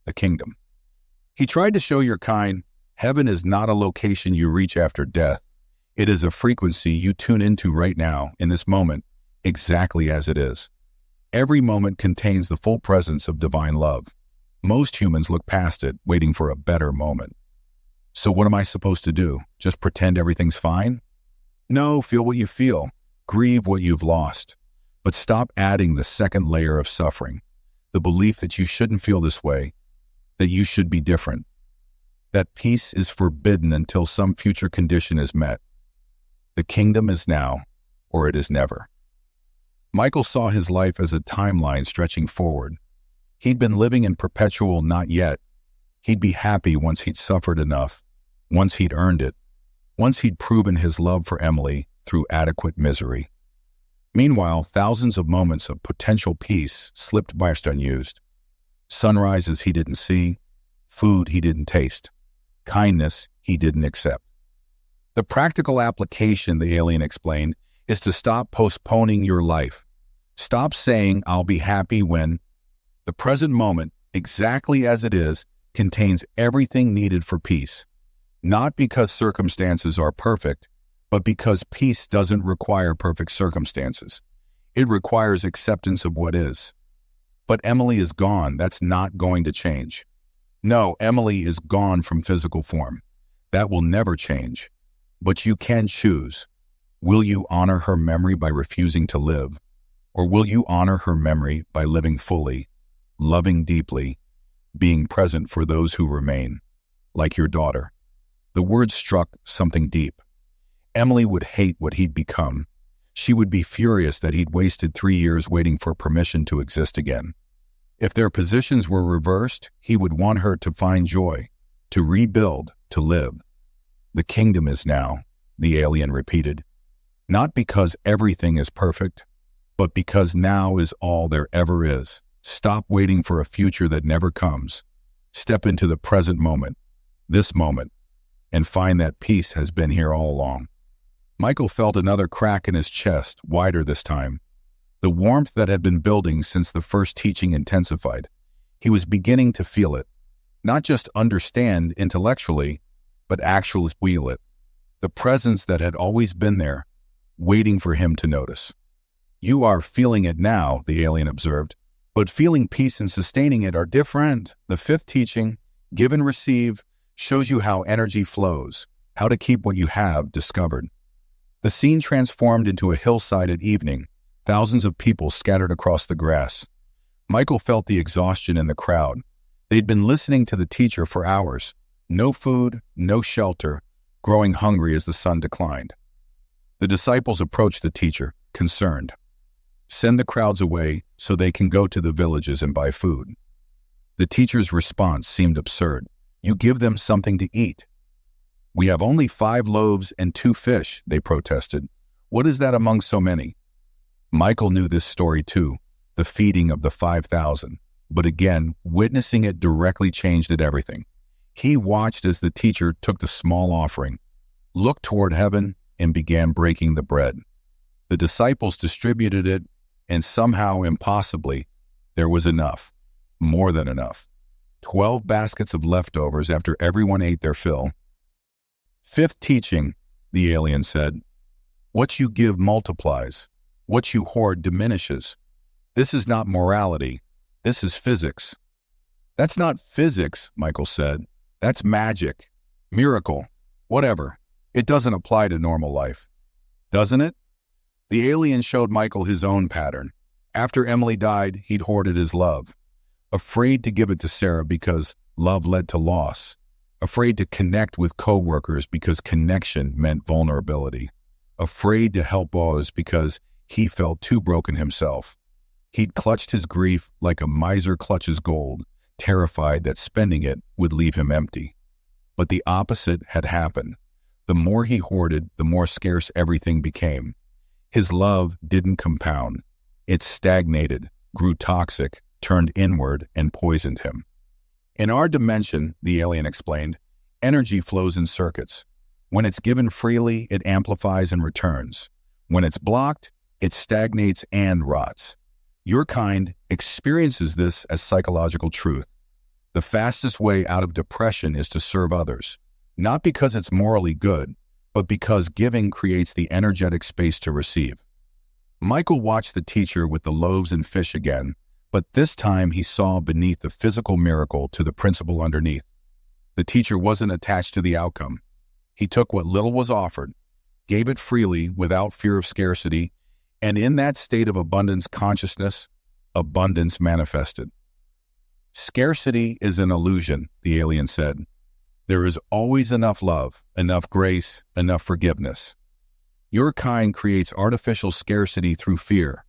the kingdom. He tried to show your kind, heaven is not a location you reach after death. It is a frequency you tune into right now, in this moment, exactly as it is. Every moment contains the full presence of divine love. Most humans look past it, waiting for a better moment. So what am I supposed to do? Just pretend everything's fine? No, feel what you feel. Grieve what you've lost. But stop adding the second layer of suffering. The belief that you shouldn't feel this way, that you should be different. That peace is forbidden until some future condition is met. The kingdom is now, or it is never. Michael saw his life as a timeline stretching forward. He'd been living in perpetual not yet. He'd be happy once he'd suffered enough, once he'd earned it, once he'd proven his love for Emily through adequate misery. Meanwhile, thousands of moments of potential peace slipped by unused. Sunrises he didn't see, food he didn't taste, kindness he didn't accept. The practical application, the alien explained, is to stop postponing your life. Stop saying, "I'll be happy when." The present moment, exactly as it is, contains everything needed for peace. Not because circumstances are perfect, but because peace doesn't require perfect circumstances. It requires acceptance of what is. But Emily is gone. That's not going to change. No, Emily is gone from physical form. That will never change. But you can choose. Will you honor her memory by refusing to live? Or will you honor her memory by living fully, loving deeply, being present for those who remain, like your daughter? The words struck something deep. Emily would hate what he'd become. She would be furious that he'd wasted 3 years waiting for permission to exist again. If their positions were reversed, he would want her to find joy, to rebuild, to live. The kingdom is now, the alien repeated. Not because everything is perfect, but because now is all there ever is. Stop waiting for a future that never comes. Step into the present moment, this moment, and find that peace has been here all along. Michael felt another crack in his chest, wider this time. The warmth that had been building since the first teaching intensified. He was beginning to feel it, not just understand intellectually, but actually feel it. The presence that had always been there, waiting for him to notice. You are feeling it now, the alien observed, but feeling peace and sustaining it are different. The fifth teaching, give and receive, shows you how energy flows, how to keep what you have discovered. The scene transformed into a hillside at evening, thousands of people scattered across the grass. Michael felt the exhaustion in the crowd. They'd been listening to the teacher for hours. No food, no shelter, growing hungry as the sun declined. The disciples approached the teacher, concerned. Send the crowds away so they can go to the villages and buy food. The teacher's response seemed absurd. You give them something to eat. We have only 5 loaves and 2 fish, they protested. What is that among so many? Michael knew this story too, the feeding of the 5,000. But again, witnessing it directly changed everything. He watched as the teacher took the small offering, looked toward heaven, and began breaking the bread. The disciples distributed it, and somehow, impossibly, there was enough, more than enough. 12 baskets of leftovers after everyone ate their fill. Fifth teaching, the alien said. What you give multiplies. What you hoard diminishes. This is not morality. This is physics. That's not physics, Michael said. That's magic, miracle, whatever. It doesn't apply to normal life. Doesn't it? The alien showed Michael his own pattern. After Emily died, he'd hoarded his love. Afraid to give it to Sarah because love led to loss. Afraid to connect with coworkers because connection meant vulnerability. Afraid to help others because he felt too broken himself. He'd clutched his grief like a miser clutches gold, terrified that spending it would leave him empty. But the opposite had happened. The more he hoarded, the more scarce everything became. His love didn't compound. It stagnated, grew toxic, turned inward, and poisoned him. In our dimension, the alien explained, energy flows in circuits. When it's given freely, it amplifies and returns. When it's blocked, it stagnates and rots. Your kind experiences this as psychological truth. The fastest way out of depression is to serve others, not because it's morally good, but because giving creates the energetic space to receive. Michael watched the teacher with the loaves and fish again, but this time he saw beneath the physical miracle to the principle underneath. The teacher wasn't attached to the outcome. He took what little was offered, gave it freely without fear of scarcity, and in that state of abundance consciousness, abundance manifested. Scarcity is an illusion, the alien said. There is always enough love, enough grace, enough forgiveness. Your kind creates artificial scarcity through fear.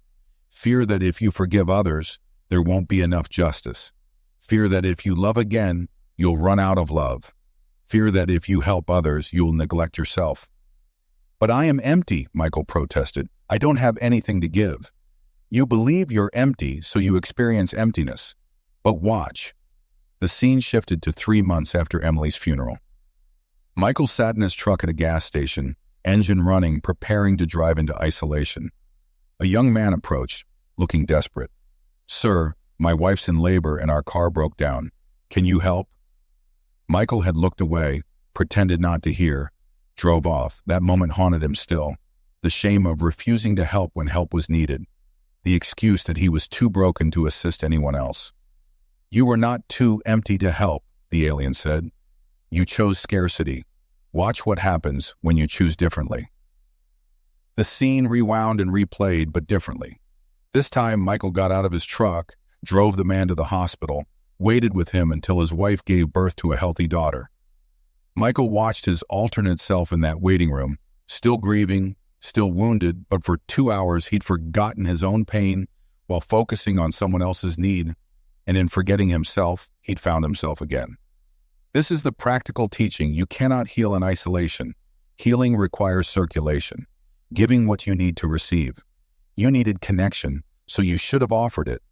Fear that if you forgive others, there won't be enough justice. Fear that if you love again, you'll run out of love. Fear that if you help others, you'll neglect yourself. But I am empty, Michael protested. I don't have anything to give. You believe you're empty, so you experience emptiness. But watch. The scene shifted to 3 months after Emily's funeral. Michael sat in his truck at a gas station, engine running, preparing to drive into isolation. A young man approached, looking desperate. Sir, my wife's in labor and our car broke down. Can you help? Michael had looked away, pretended not to hear. drove off. That moment haunted him still. The shame of refusing to help when help was needed. The excuse that he was too broken to assist anyone else. "You were not too empty to help," the alien said. "You chose scarcity. Watch what happens when you choose differently." The scene rewound and replayed, but differently. This time, Michael got out of his truck, drove the man to the hospital, waited with him until his wife gave birth to a healthy daughter. Michael watched his alternate self in that waiting room, still grieving, still wounded, but for 2 hours he'd forgotten his own pain while focusing on someone else's need, and in forgetting himself, he'd found himself again. This is the practical teaching. You cannot heal in isolation. Healing requires circulation, giving what you need to receive. You needed connection, so you should have offered it.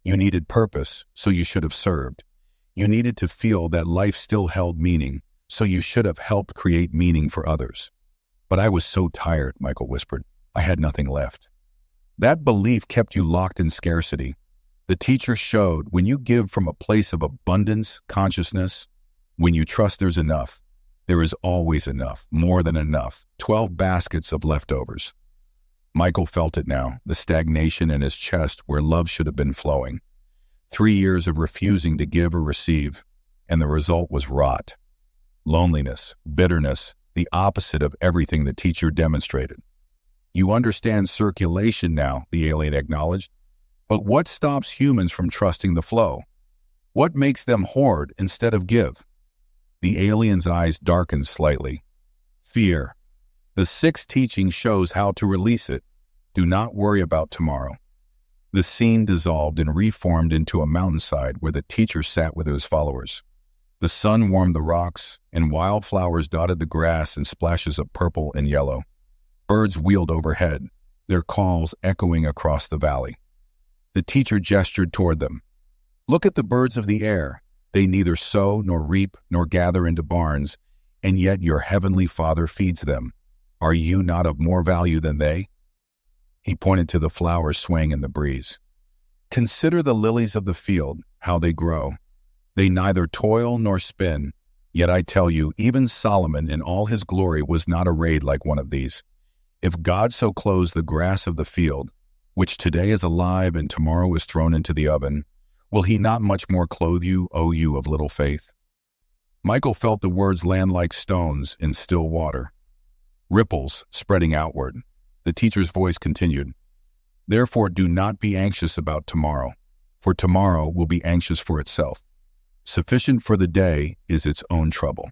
You needed purpose, so you should have served. You needed to feel that life still held meaning, so you should have helped create meaning for others. "But I was so tired," Michael whispered. "I had nothing left." That belief kept you locked in scarcity. The teacher showed when you give from a place of abundance, consciousness, when you trust there's enough, there is always enough, more than enough, 12 baskets of leftovers. Michael felt it now, the stagnation in his chest where love should have been flowing. 3 years of refusing to give or receive, and the result was rot. Loneliness, bitterness, the opposite of everything the teacher demonstrated. "You understand circulation now," the alien acknowledged. "But what stops humans from trusting the flow? What makes them hoard instead of give?" The alien's eyes darkened slightly. "Fear. The sixth teaching shows how to release it. Do not worry about tomorrow." The scene dissolved and reformed into a mountainside where the teacher sat with his followers. The sun warmed the rocks, and wildflowers dotted the grass in splashes of purple and yellow. Birds wheeled overhead, their calls echoing across the valley. The teacher gestured toward them. "Look at the birds of the air. They neither sow nor reap nor gather into barns, and yet your heavenly Father feeds them. Are you not of more value than they?" He pointed to the flowers swaying in the breeze. "Consider the lilies of the field, how they grow. They neither toil nor spin, yet I tell you, even Solomon in all his glory was not arrayed like one of these. If God so clothes the grass of the field, which today is alive and tomorrow is thrown into the oven, will he not much more clothe you, O you of little faith?" Michael felt the words land like stones in still water. Ripples spreading outward. The teacher's voice continued, "Therefore do not be anxious about tomorrow, for tomorrow will be anxious for itself. Sufficient for the day is its own trouble."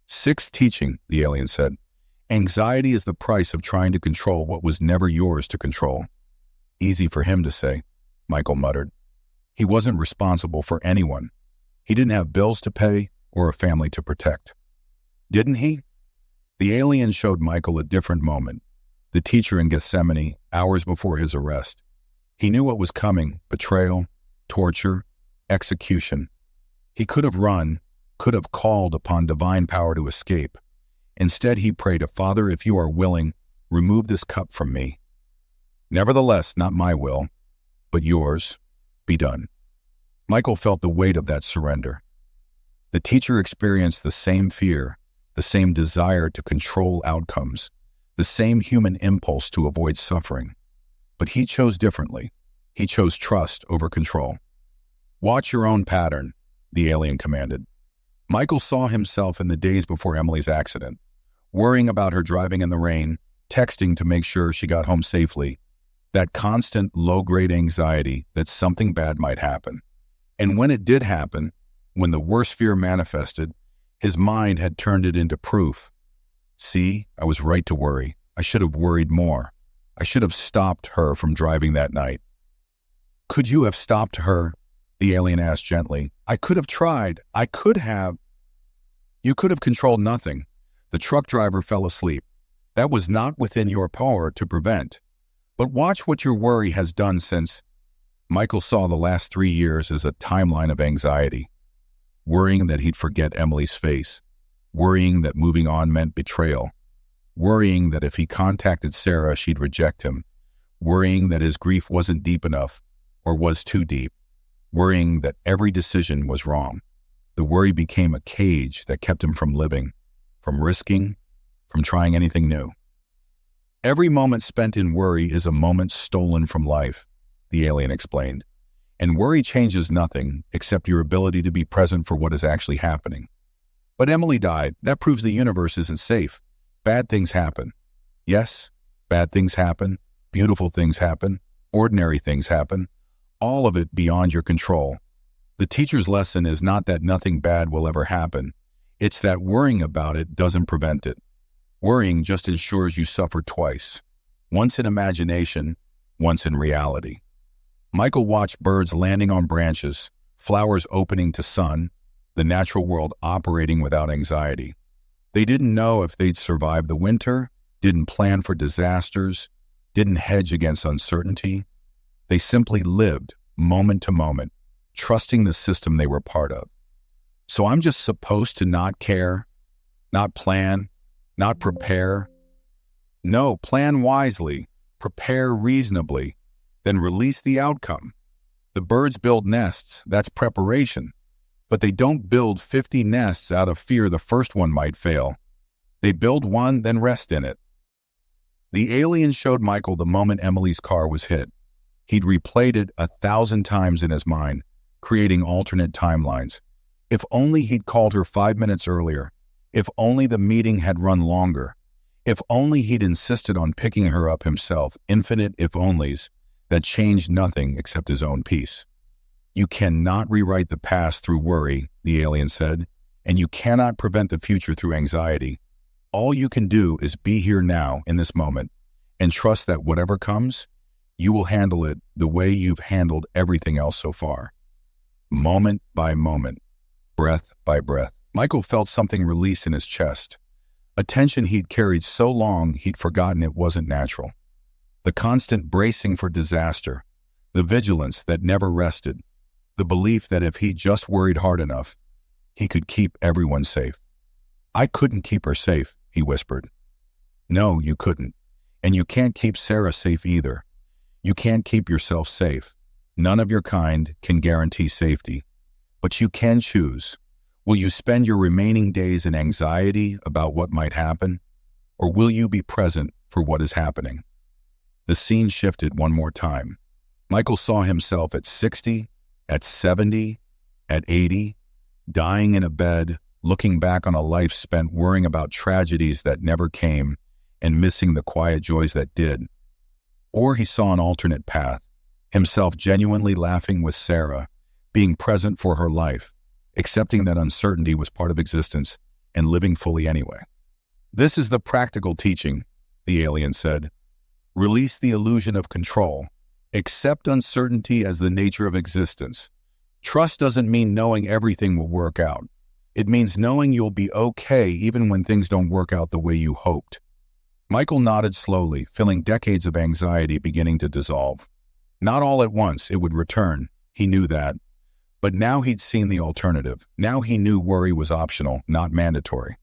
Sixth teaching, the alien said. Anxiety is the price of trying to control what was never yours to control. Easy for him to say, Michael muttered. He wasn't responsible for anyone. He didn't have bills to pay or a family to protect. Didn't he? The alien showed Michael a different moment. The teacher in Gethsemane, hours before his arrest. He knew what was coming: betrayal, torture, execution. He could have run, could have called upon divine power to escape. Instead, he prayed, "Father, if you are willing, remove this cup from me. Nevertheless, not my will, but yours, be done." Michael felt the weight of that surrender. The teacher experienced the same fear, the same desire to control outcomes, the same human impulse to avoid suffering. But he chose differently. He chose trust over control. "Watch your own pattern," the alien commanded. Michael saw himself in the days before Emily's accident, worrying about her driving in the rain, texting to make sure she got home safely, that constant low-grade anxiety that something bad might happen. And when it did happen, when the worst fear manifested, his mind had turned it into proof. "See, I was right to worry. I should have worried more. I should have stopped her from driving that night." "Could you have stopped her?" the alien asked gently. "I could have tried. I could have." "You could have controlled nothing. The truck driver fell asleep. That was not within your power to prevent. But watch what your worry has done since." Michael saw the last 3 years as a timeline of anxiety. Worrying that he'd forget Emily's face. Worrying that moving on meant betrayal. Worrying that if he contacted Sarah, she'd reject him. Worrying that his grief wasn't deep enough, or was too deep. Worrying that every decision was wrong. The worry became a cage that kept him from living, from risking, from trying anything new. Every moment spent in worry is a moment stolen from life, the alien explained. And worry changes nothing except your ability to be present for what is actually happening. But Emily died. That proves the universe isn't safe. Bad things happen. Yes, bad things happen. Beautiful things happen. Ordinary things happen. All of it beyond your control. The teacher's lesson is not that nothing bad will ever happen. It's that worrying about it doesn't prevent it. Worrying just ensures you suffer twice. Once in imagination, once in reality. Michael watched birds landing on branches, flowers opening to sun, the natural world operating without anxiety. They didn't know if they'd survive the winter, didn't plan for disasters, didn't hedge against uncertainty. They simply lived, moment to moment, trusting the system they were part of. So I'm just supposed to not care, not plan, not prepare? No, plan wisely, prepare reasonably, then release the outcome. The birds build nests, that's preparation. But they don't build 50 nests out of fear the first one might fail. They build one, then rest in it. The alien showed Michael the moment Emily's car was hit. He'd replayed it 1,000 times in his mind, creating alternate timelines. If only he'd called her 5 minutes earlier. If only the meeting had run longer. If only he'd insisted on picking her up himself. Infinite if-onlys that changed nothing except his own peace. You cannot rewrite the past through worry, the alien said, and you cannot prevent the future through anxiety. All you can do is be here now in this moment and trust that whatever comes, you will handle it the way you've handled everything else so far. Moment by moment, breath by breath. Michael felt something release in his chest. A tension he'd carried so long he'd forgotten it wasn't natural. The constant bracing for disaster, the vigilance that never rested, the belief that if he just worried hard enough, he could keep everyone safe. I couldn't keep her safe, he whispered. No, you couldn't. And you can't keep Sarah safe either. You can't keep yourself safe. None of your kind can guarantee safety. But you can choose. Will you spend your remaining days in anxiety about what might happen? Or will you be present for what is happening? The scene shifted one more time. Michael saw himself at 60, at 70, at 80, dying in a bed, looking back on a life spent worrying about tragedies that never came and missing the quiet joys that did. Or he saw an alternate path, himself genuinely laughing with Sarah, being present for her life, accepting that uncertainty was part of existence and living fully anyway. This is the practical teaching, the alien said. Release the illusion of control. Accept uncertainty as the nature of existence. Trust doesn't mean knowing everything will work out. It means knowing you'll be okay even when things don't work out the way you hoped. Michael nodded slowly, feeling decades of anxiety beginning to dissolve. Not all at once, it would return. He knew that. But now he'd seen the alternative. Now he knew worry was optional, not mandatory.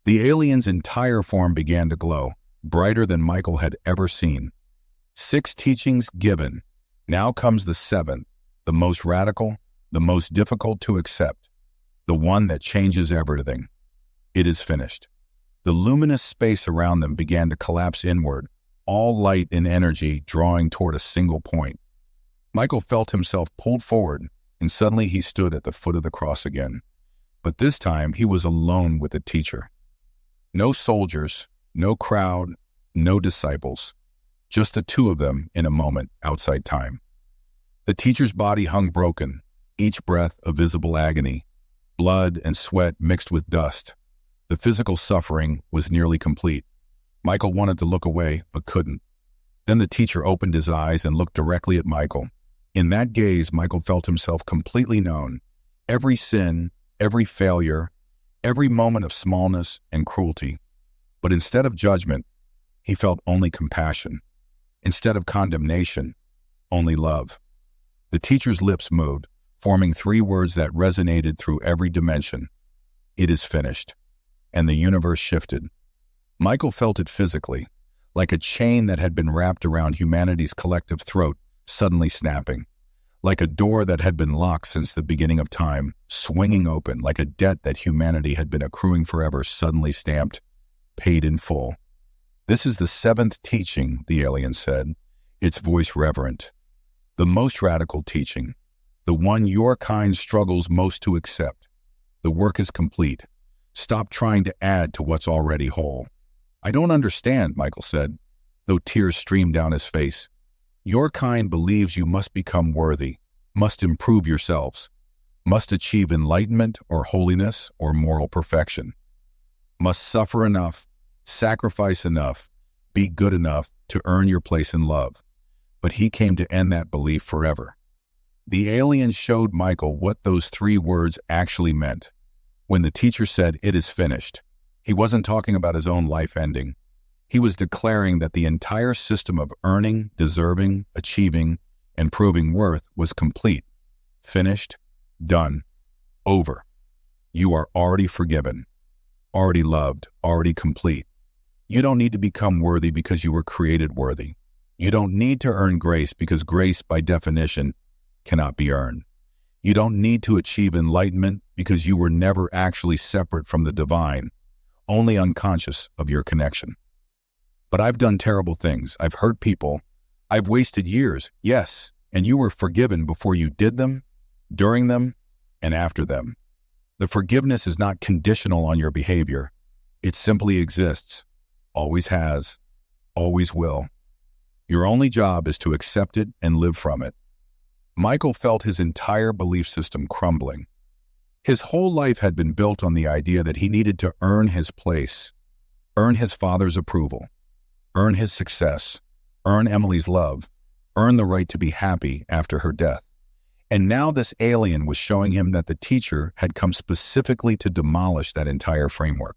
The alien's entire form began to glow, brighter than Michael had ever seen. 6 teachings given. Now comes the 7th, the most radical, the most difficult to accept, the one that changes everything. It is finished. The luminous space around them began to collapse inward, all light and energy drawing toward a single point. Michael felt himself pulled forward, and suddenly he stood at the foot of the cross again. But this time he was alone with the teacher. No soldiers, no crowd, no disciples. Just the two of them in a moment outside time. The teacher's body hung broken, each breath a visible agony. Blood and sweat mixed with dust. The physical suffering was nearly complete. Michael wanted to look away, but couldn't. Then the teacher opened his eyes and looked directly at Michael. In that gaze, Michael felt himself completely known. Every sin, every failure, every moment of smallness and cruelty. But instead of judgment, he felt only compassion. Instead of condemnation, only love. The teacher's lips moved, forming 3 words that resonated through every dimension. It is finished. And the universe shifted. Michael felt it physically, like a chain that had been wrapped around humanity's collective throat, suddenly snapping. Like a door that had been locked since the beginning of time, swinging open, like a debt that humanity had been accruing forever, suddenly stamped, paid in full. This is the seventh teaching, the alien said, its voice reverent. The most radical teaching, the one your kind struggles most to accept. The work is complete. Stop trying to add to what's already whole. I don't understand, Michael said, though tears streamed down his face. Your kind believes you must become worthy, must improve yourselves, must achieve enlightenment or holiness or moral perfection, must suffer enough, sacrifice enough, be good enough to earn your place in love. But he came to end that belief forever. The alien showed Michael what those three words actually meant. When the teacher said, "It is finished," he wasn't talking about his own life ending. He was declaring that the entire system of earning, deserving, achieving, and proving worth was complete, finished, done, over. You are already forgiven, already loved, already complete. You don't need to become worthy because you were created worthy. You don't need to earn grace because grace, by definition, cannot be earned. You don't need to achieve enlightenment because you were never actually separate from the divine, only unconscious of your connection. But I've done terrible things. I've hurt people. I've wasted years, yes, and you were forgiven before you did them, during them, and after them. The forgiveness is not conditional on your behavior. It simply exists, always has, always will. Your only job is to accept it and live from it. Michael felt his entire belief system crumbling. His whole life had been built on the idea that he needed to earn his place, earn his father's approval, earn his success, earn Emily's love, earn the right to be happy after her death. And now this alien was showing him that the teacher had come specifically to demolish that entire framework.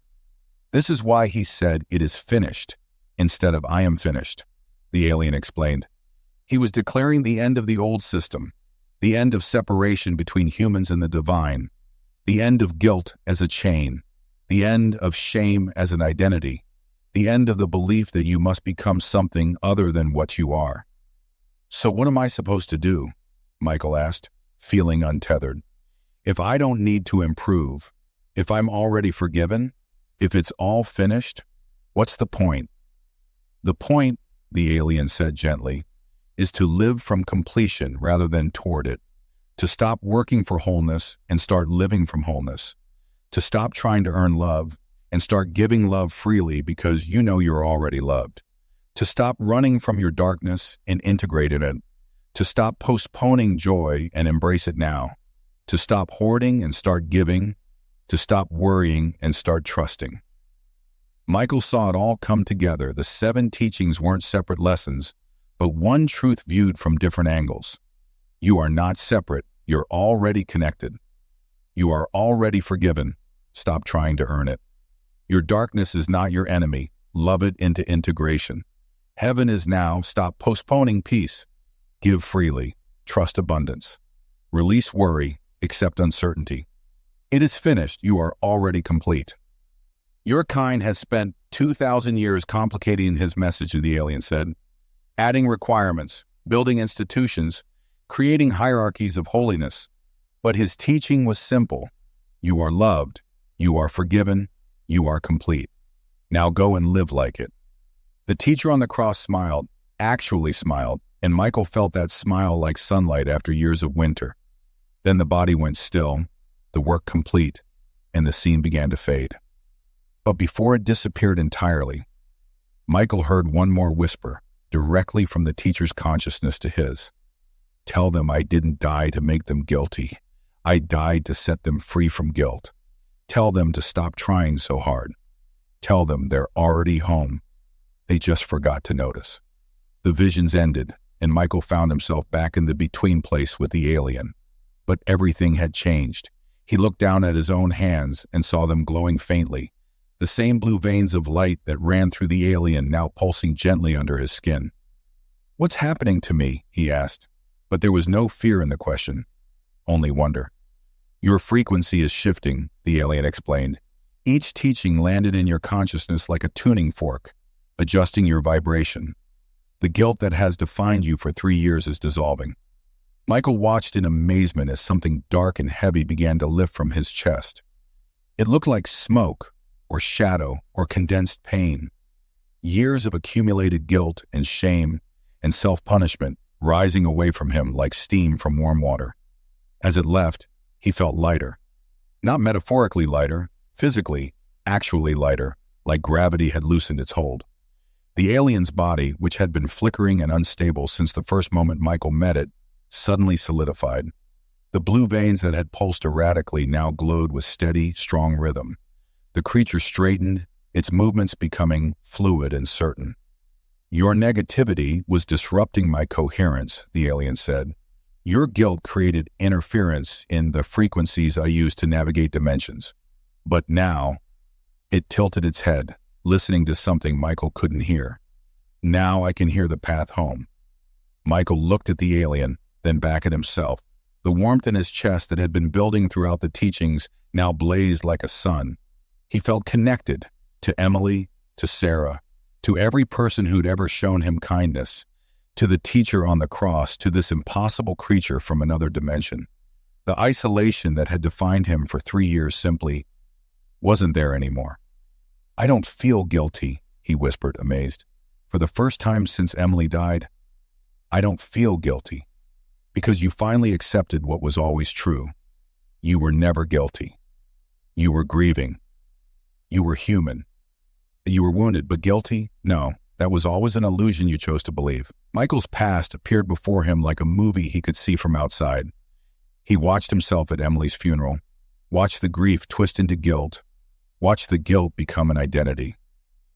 This is why he said, "It is finished," instead of "I am finished," the alien explained. He was declaring the end of the old system, the end of separation between humans and the divine, the end of guilt as a chain, the end of shame as an identity, the end of the belief that you must become something other than what you are. "So what am I supposed to do?" Michael asked, feeling untethered. "If I don't need to improve, if I'm already forgiven, if it's all finished, what's the point?" "The point," the alien said gently, "is to live from completion rather than toward it, to stop working for wholeness and start living from wholeness, to stop trying to earn love and start giving love freely because you know you're already loved, to stop running from your darkness and integrate in it, to stop postponing joy and embrace it now, to stop hoarding and start giving, to stop worrying and start trusting." Michael saw it all come together. The 7 teachings weren't separate lessons, but one truth viewed from different angles. You are not separate. You're already connected. You are already forgiven. Stop trying to earn it. Your darkness is not your enemy. Love it into integration. Heaven is now. Stop postponing peace. Give freely. Trust abundance. Release worry. Accept uncertainty. It is finished. You are already complete. Your kind has spent 2,000 years complicating his message, the alien said, adding requirements, building institutions, creating hierarchies of holiness. But his teaching was simple. You are loved. You are forgiven. You are complete. Now go and live like it. The teacher on the cross smiled, actually smiled, and Michael felt that smile like sunlight after years of winter. Then the body went still, the work complete, and the scene began to fade. But before it disappeared entirely, Michael heard one more whisper directly from the teacher's consciousness to his. "Tell them I didn't die to make them guilty. I died to set them free from guilt. Tell them to stop trying so hard. Tell them they're already home. They just forgot to notice." The visions ended, and Michael found himself back in the between place with the alien. But everything had changed. He looked down at his own hands and saw them glowing faintly, the same blue veins of light that ran through the alien now pulsing gently under his skin. "What's happening to me?" he asked, but there was no fear in the question, only wonder. "Your frequency is shifting," the alien explained. "Each teaching landed in your consciousness like a tuning fork, adjusting your vibration. The guilt that has defined you for 3 years is dissolving." Michael watched in amazement as something dark and heavy began to lift from his chest. It looked like smoke, or shadow or condensed pain. Years of accumulated guilt and shame and self-punishment rising away from him like steam from warm water. As it left, he felt lighter. Not metaphorically lighter, physically, actually lighter, like gravity had loosened its hold. The alien's body, which had been flickering and unstable since the first moment Michael met it, suddenly solidified. The blue veins that had pulsed erratically now glowed with steady, strong rhythm. The creature straightened, its movements becoming fluid and certain. "Your negativity was disrupting my coherence," the alien said. "Your guilt created interference in the frequencies I use to navigate dimensions. But now," it tilted its head, listening to something Michael couldn't hear. "Now I can hear the path home." Michael looked at the alien, then back at himself. The warmth in his chest that had been building throughout the teachings now blazed like a sun. He felt connected to Emily, to Sarah, to every person who'd ever shown him kindness, to the teacher on the cross, to this impossible creature from another dimension. The isolation that had defined him for 3 years simply wasn't there anymore. "I don't feel guilty," he whispered, amazed. "For the first time since Emily died, I don't feel guilty. Because you finally accepted what was always true. You were never guilty. You were grieving. You were human. You were wounded, but guilty? No, that was always an illusion you chose to believe." Michael's past appeared before him like a movie he could see from outside. He watched himself at Emily's funeral, watched the grief twist into guilt, watched the guilt become an identity.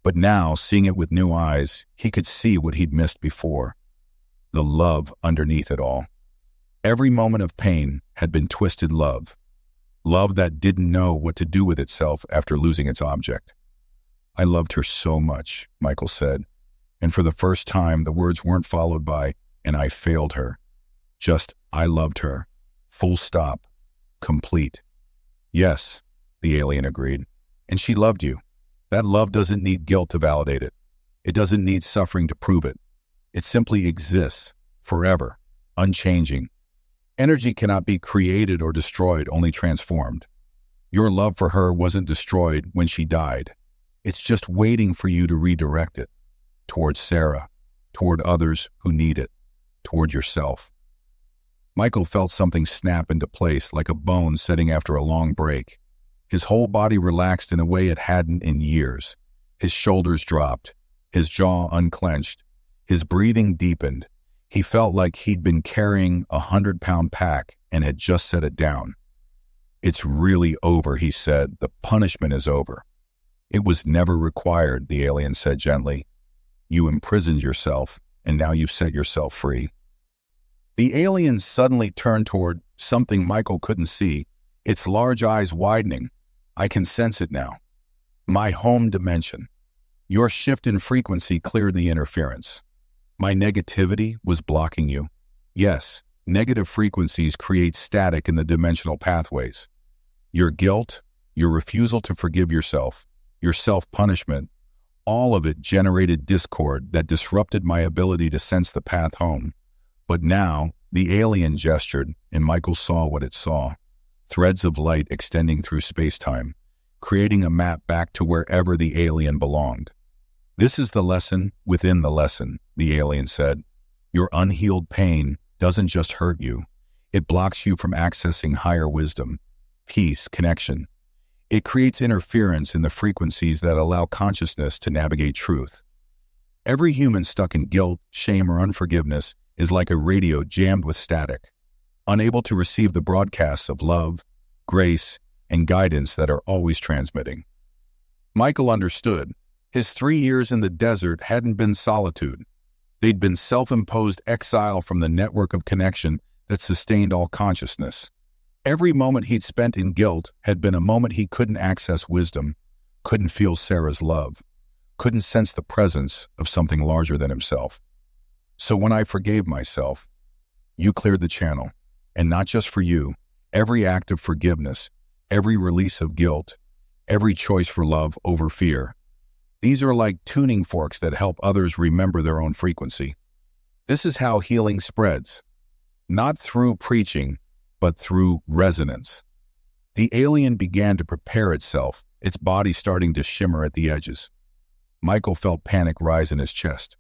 But now, seeing it with new eyes, he could see what he'd missed before. The love underneath it all. Every moment of pain had been twisted love. Love that didn't know what to do with itself after losing its object. "I loved her so much," Michael said. And for the first time, the words weren't followed by, "and I failed her." Just, "I loved her." Full stop. Complete. "Yes," the alien agreed. "And she loved you. That love doesn't need guilt to validate it. It doesn't need suffering to prove it. It simply exists, forever, unchanging. Energy cannot be created or destroyed, only transformed. Your love for her wasn't destroyed when she died. It's just waiting for you to redirect it. Toward Sarah, toward others who need it, toward yourself." Michael felt something snap into place like a bone setting after a long break. His whole body relaxed in a way it hadn't in years. His shoulders dropped, his jaw unclenched, his breathing deepened. He felt like he'd been carrying a 100-pound pack and had just set it down. "It's really over," he said. "The punishment is over." "It was never required," the alien said gently. "You imprisoned yourself, and now you've set yourself free." The alien suddenly turned toward something Michael couldn't see, its large eyes widening. "I can sense it now. My home dimension. Your shift in frequency cleared the interference. My negativity was blocking you. Yes, negative frequencies create static in the dimensional pathways. Your guilt, your refusal to forgive yourself, your self-punishment, all of it generated discord that disrupted my ability to sense the path home. But now, the alien gestured, and Michael saw what it saw. Threads of light extending through space-time, creating a map back to wherever the alien belonged. "This is the lesson within the lesson," the alien said. "Your unhealed pain doesn't just hurt you. It blocks you from accessing higher wisdom, peace, connection. It creates interference in the frequencies that allow consciousness to navigate truth. Every human stuck in guilt, shame, or unforgiveness is like a radio jammed with static, unable to receive the broadcasts of love, grace, and guidance that are always transmitting." Michael understood. His 3 years in the desert hadn't been solitude. They'd been self-imposed exile from the network of connection that sustained all consciousness. Every moment he'd spent in guilt had been a moment he couldn't access wisdom, couldn't feel Sarah's love, couldn't sense the presence of something larger than himself. "So when I forgave myself, you cleared the channel, and not just for you, every act of forgiveness, every release of guilt, every choice for love over fear. These are like tuning forks that help others remember their own frequency. This is how healing spreads, not through preaching, but through resonance." The alien began to prepare itself, its body starting to shimmer at the edges. Michael felt panic rise in his chest.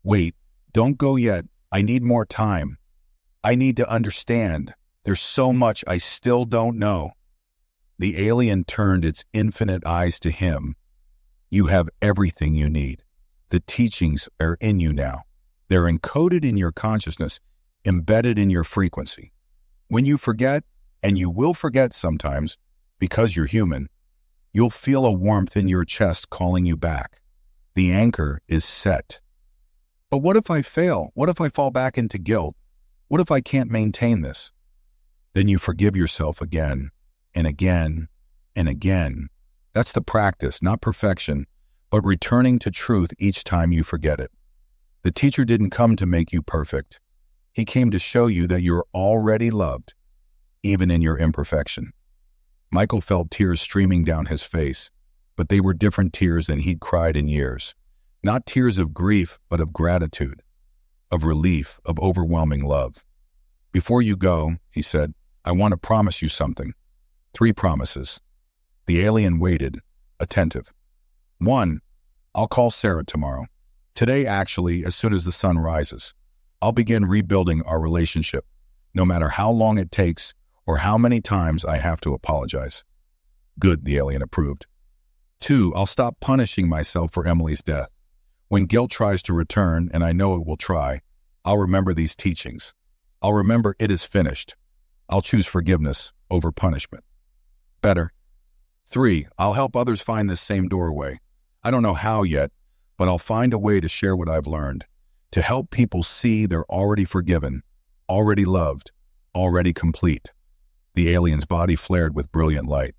Wait, don't go yet. I need more time. I need to understand. There's so much I still don't know. The alien turned its infinite eyes to him. You have everything you need. The teachings are in you now. They're encoded in your consciousness, embedded in your frequency. When you forget, and you will forget sometimes, because you're human, you'll feel a warmth in your chest calling you back. The anchor is set. But what if I fail? What if I fall back into guilt? What if I can't maintain this? Then you forgive yourself again and again and again. That's the practice, not perfection, but returning to truth each time you forget it. The teacher didn't come to make you perfect. He came to show you that you're already loved, even in your imperfection. Michael felt tears streaming down his face, but they were different tears than he'd cried in years. Not tears of grief, but of gratitude, of relief, of overwhelming love. Before you go, he said, I want to promise you something. 3 promises. The alien waited, attentive. 1, I'll call Sarah tomorrow. Today, actually, as soon as the sun rises. I'll begin rebuilding our relationship, no matter how long it takes or how many times I have to apologize. Good, the alien approved. 2, I'll stop punishing myself for Emily's death. When guilt tries to return, and I know it will try, I'll remember these teachings. I'll remember it is finished. I'll choose forgiveness over punishment. Better. 3, I'll help others find this same doorway. I don't know how yet, but I'll find a way to share what I've learned, to help people see they're already forgiven, already loved, already complete. The alien's body flared with brilliant light.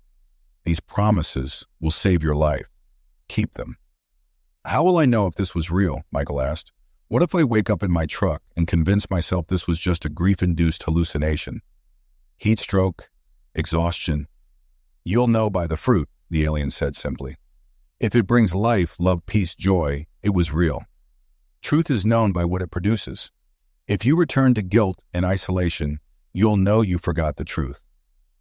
These promises will save your life. Keep them. How will I know if this was real? Michael asked. What if I wake up in my truck and convince myself this was just a grief-induced hallucination? Heat stroke, exhaustion. You'll know by the fruit, the alien said simply. If it brings life, love, peace, joy, it was real. Truth is known by what it produces. If you return to guilt and isolation, you'll know you forgot the truth.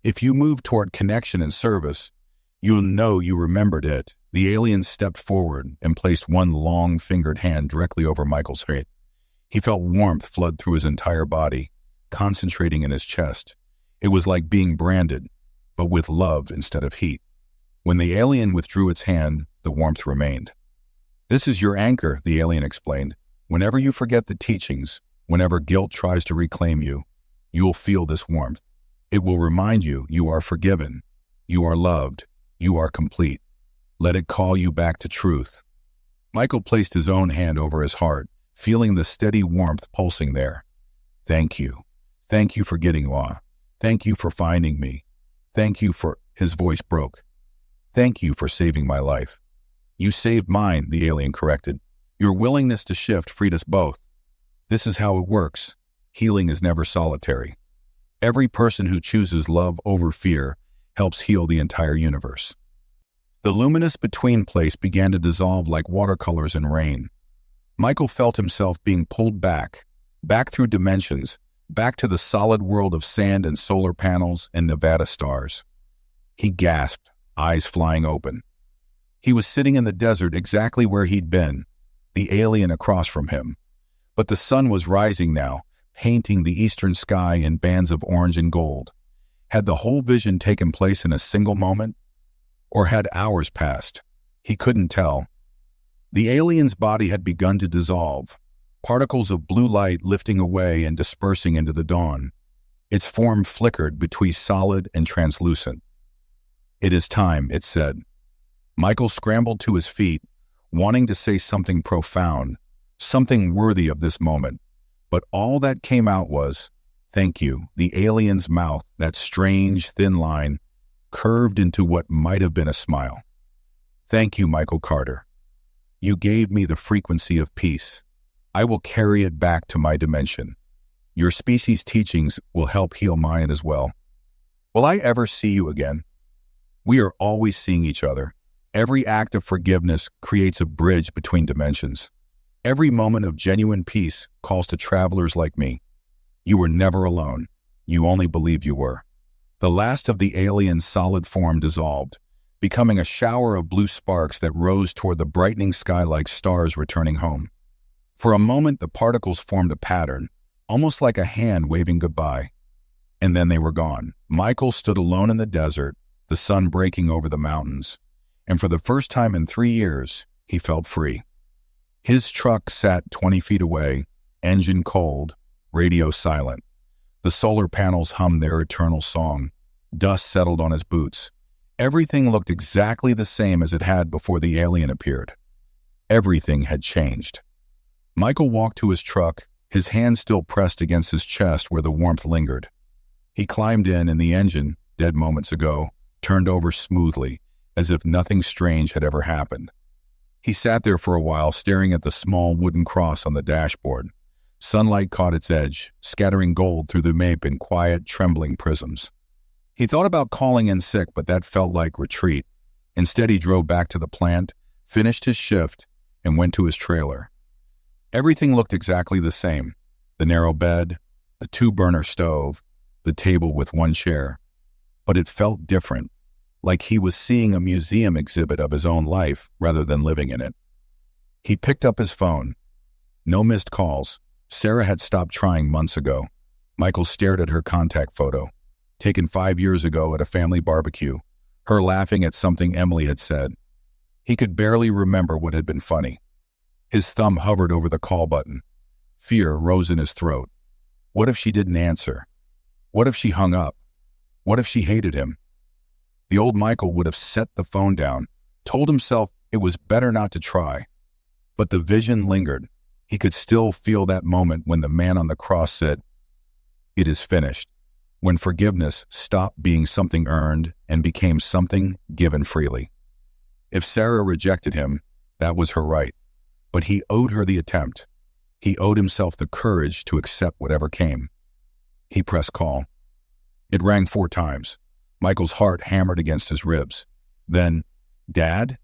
If you move toward connection and service, you'll know you remembered it. The alien stepped forward and placed one long-fingered hand directly over Michael's head. He felt warmth flood through his entire body, concentrating in his chest. It was like being branded, but with love instead of heat. When the alien withdrew its hand, the warmth remained. This is your anchor, the alien explained. Whenever you forget the teachings, whenever guilt tries to reclaim you, you'll feel this warmth. It will remind you you are forgiven, you are loved, you are complete. Let it call you back to truth. Michael placed his own hand over his heart, feeling the steady warmth pulsing there. Thank you. Thank you for getting law. Thank you for finding me. Thank you for, his voice broke. Thank you for saving my life. You saved mine, the alien corrected. Your willingness to shift freed us both. This is how it works. Healing is never solitary. Every person who chooses love over fear helps heal the entire universe. The luminous between place began to dissolve like watercolors in rain. Michael felt himself being pulled back through dimensions, back to the solid world of sand and solar panels and Nevada stars. He gasped, eyes flying open. He was sitting in the desert exactly where he'd been, the alien across from him. But the sun was rising now, painting the eastern sky in bands of orange and gold. Had the whole vision taken place in a single moment? Or had hours passed? He couldn't tell. The alien's body had begun to dissolve, particles of blue light lifting away and dispersing into the dawn. Its form flickered between solid and translucent. It is time, it said. Michael scrambled to his feet, wanting to say something profound, something worthy of this moment. But all that came out was, thank you. The alien's mouth, that strange, thin line, curved into what might have been a smile. Thank you, Michael Carter. You gave me the frequency of peace. I will carry it back to my dimension. Your species' teachings will help heal mine as well. Will I ever see you again? We are always seeing each other. Every act of forgiveness creates a bridge between dimensions. Every moment of genuine peace calls to travelers like me. You were never alone. You only believed you were. The last of the alien's solid form dissolved, becoming a shower of blue sparks that rose toward the brightening sky like stars returning home. For a moment, the particles formed a pattern, almost like a hand waving goodbye. And then they were gone. Michael stood alone in the desert, the sun breaking over the mountains. And for the first time in 3 years, he felt free. His truck sat 20 feet away, engine cold, radio silent. The solar panels hummed their eternal song. Dust settled on his boots. Everything looked exactly the same as it had before the alien appeared. Everything had changed. Michael walked to his truck, his hand still pressed against his chest where the warmth lingered. He climbed in, and the engine, dead moments ago, turned over smoothly, as if nothing strange had ever happened. He sat there for a while, staring at the small wooden cross on the dashboard. Sunlight caught its edge, scattering gold through the map in quiet, trembling prisms. He thought about calling in sick, but that felt like retreat. Instead, he drove back to the plant, finished his shift, and went to his trailer. Everything looked exactly the same. The narrow bed, the 2-burner stove, the table with 1 chair. But it felt different, like he was seeing a museum exhibit of his own life rather than living in it. He picked up his phone. No missed calls. Sarah had stopped trying months ago. Michael stared at her contact photo, taken 5 years ago at a family barbecue, her laughing at something Emily had said. He could barely remember what had been funny. His thumb hovered over the call button. Fear rose in his throat. What if she didn't answer? What if she hung up? What if she hated him? The old Michael would have set the phone down, told himself it was better not to try. But the vision lingered. He could still feel that moment when the man on the cross said, "It is finished," when forgiveness stopped being something earned and became something given freely. If Sarah rejected him, that was her right. But he owed her the attempt. He owed himself the courage to accept whatever came. He pressed call. It rang 4 times. Michael's heart hammered against his ribs. Then, "Dad?"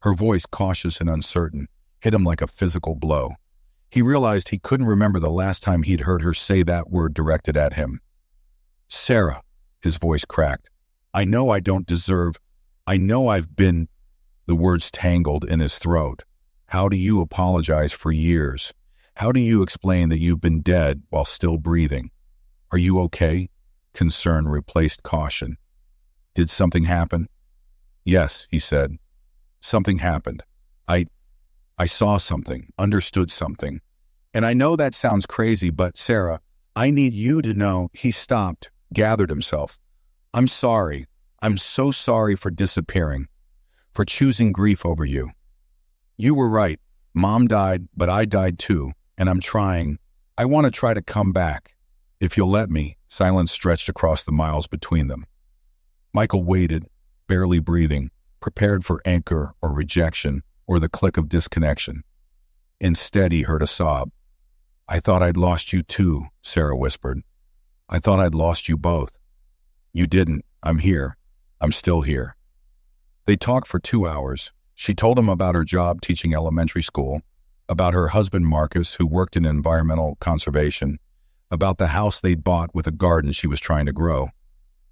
Her voice, cautious and uncertain, hit him like a physical blow. He realized he couldn't remember the last time he'd heard her say that word directed at him. "Sarah," his voice cracked. I know I've been..." The words tangled in his throat. How do you apologize for years? How do you explain that you've been dead while still breathing? Are you okay? Concern replaced caution. Did something happen? Yes, he said. Something happened. I saw something, understood something. And I know that sounds crazy, but Sarah, I need you to know. He stopped, gathered himself. I'm sorry. I'm so sorry for disappearing, for choosing grief over you. You were right. Mom died, but I died too, and I'm trying. I want to try to come back. If you'll let me." Silence stretched across the miles between them. Michael waited, barely breathing, prepared for anger or rejection or the click of disconnection. Instead, he heard a sob. "I thought I'd lost you too," Sarah whispered. "I thought I'd lost you both." "You didn't. I'm here. I'm still here." They talked for 2 hours. She told him about her job teaching elementary school, about her husband Marcus, who worked in environmental conservation, about the house they'd bought with a garden she was trying to grow.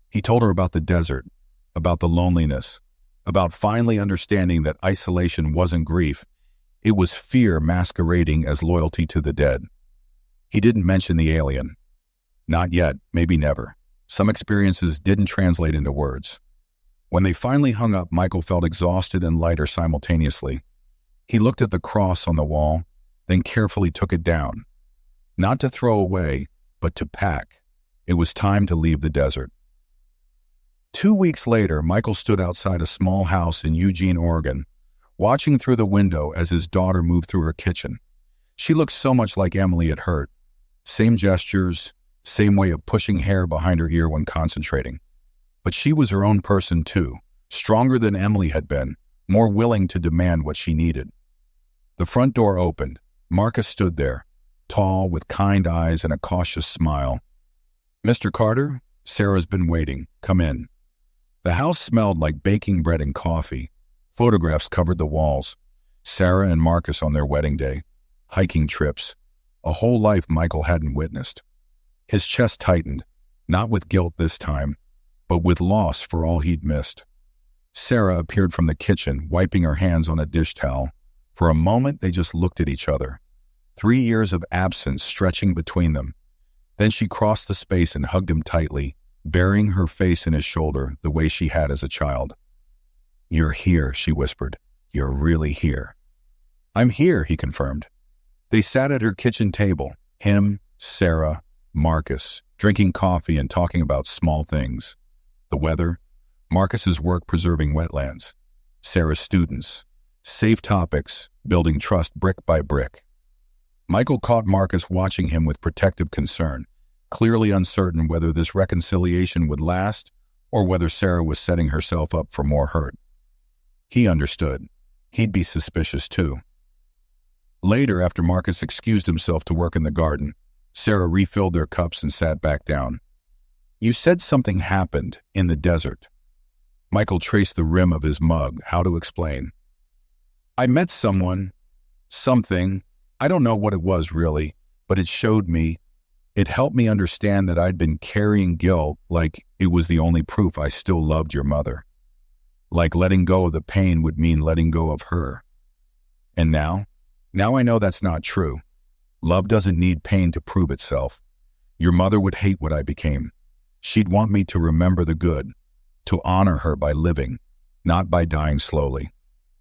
He told her about the desert, about the loneliness, about finally understanding that isolation wasn't grief. It was fear masquerading as loyalty to the dead. He didn't mention the alien. Not yet, maybe never. Some experiences didn't translate into words. When they finally hung up, Michael felt exhausted and lighter simultaneously. He looked at the cross on the wall, then carefully took it down. Not to throw away, but to pack. It was time to leave the desert. 2 weeks later, Michael stood outside a small house in Eugene, Oregon, watching through the window as his daughter moved through her kitchen. She looked so much like Emily had hurt. Same gestures, same way of pushing hair behind her ear when concentrating. But she was her own person too, stronger than Emily had been, more willing to demand what she needed. The front door opened. Marcus stood there, tall, with kind eyes and a cautious smile. "Mr. Carter, Sarah's been waiting. Come in." The house smelled like baking bread and coffee. Photographs covered the walls. Sarah and Marcus on their wedding day. Hiking trips. A whole life Michael hadn't witnessed. His chest tightened, not with guilt this time, but with loss for all he'd missed. Sarah appeared from the kitchen, wiping her hands on a dish towel. For a moment, they just looked at each other. 3 years of absence stretching between them. Then she crossed the space and hugged him tightly, burying her face in his shoulder the way she had as a child. "You're here," she whispered. "You're really here." "I'm here," he confirmed. They sat at her kitchen table, him, Sarah, Marcus, drinking coffee and talking about small things. The weather, Marcus's work preserving wetlands, Sarah's students, safe topics, building trust brick by brick. Michael caught Marcus watching him with protective concern, clearly uncertain whether this reconciliation would last or whether Sarah was setting herself up for more hurt. He understood. He'd be suspicious too. Later, after Marcus excused himself to work in the garden, Sarah refilled their cups and sat back down. "You said something happened in the desert." Michael traced the rim of his mug, how to explain. "I met something. I don't know what it was really, but it showed me. It helped me understand that I'd been carrying guilt like it was the only proof I still loved your mother. Like letting go of the pain would mean letting go of her. And now I know that's not true. Love doesn't need pain to prove itself. Your mother would hate what I became. She'd want me to remember the good, to honor her by living, not by dying slowly."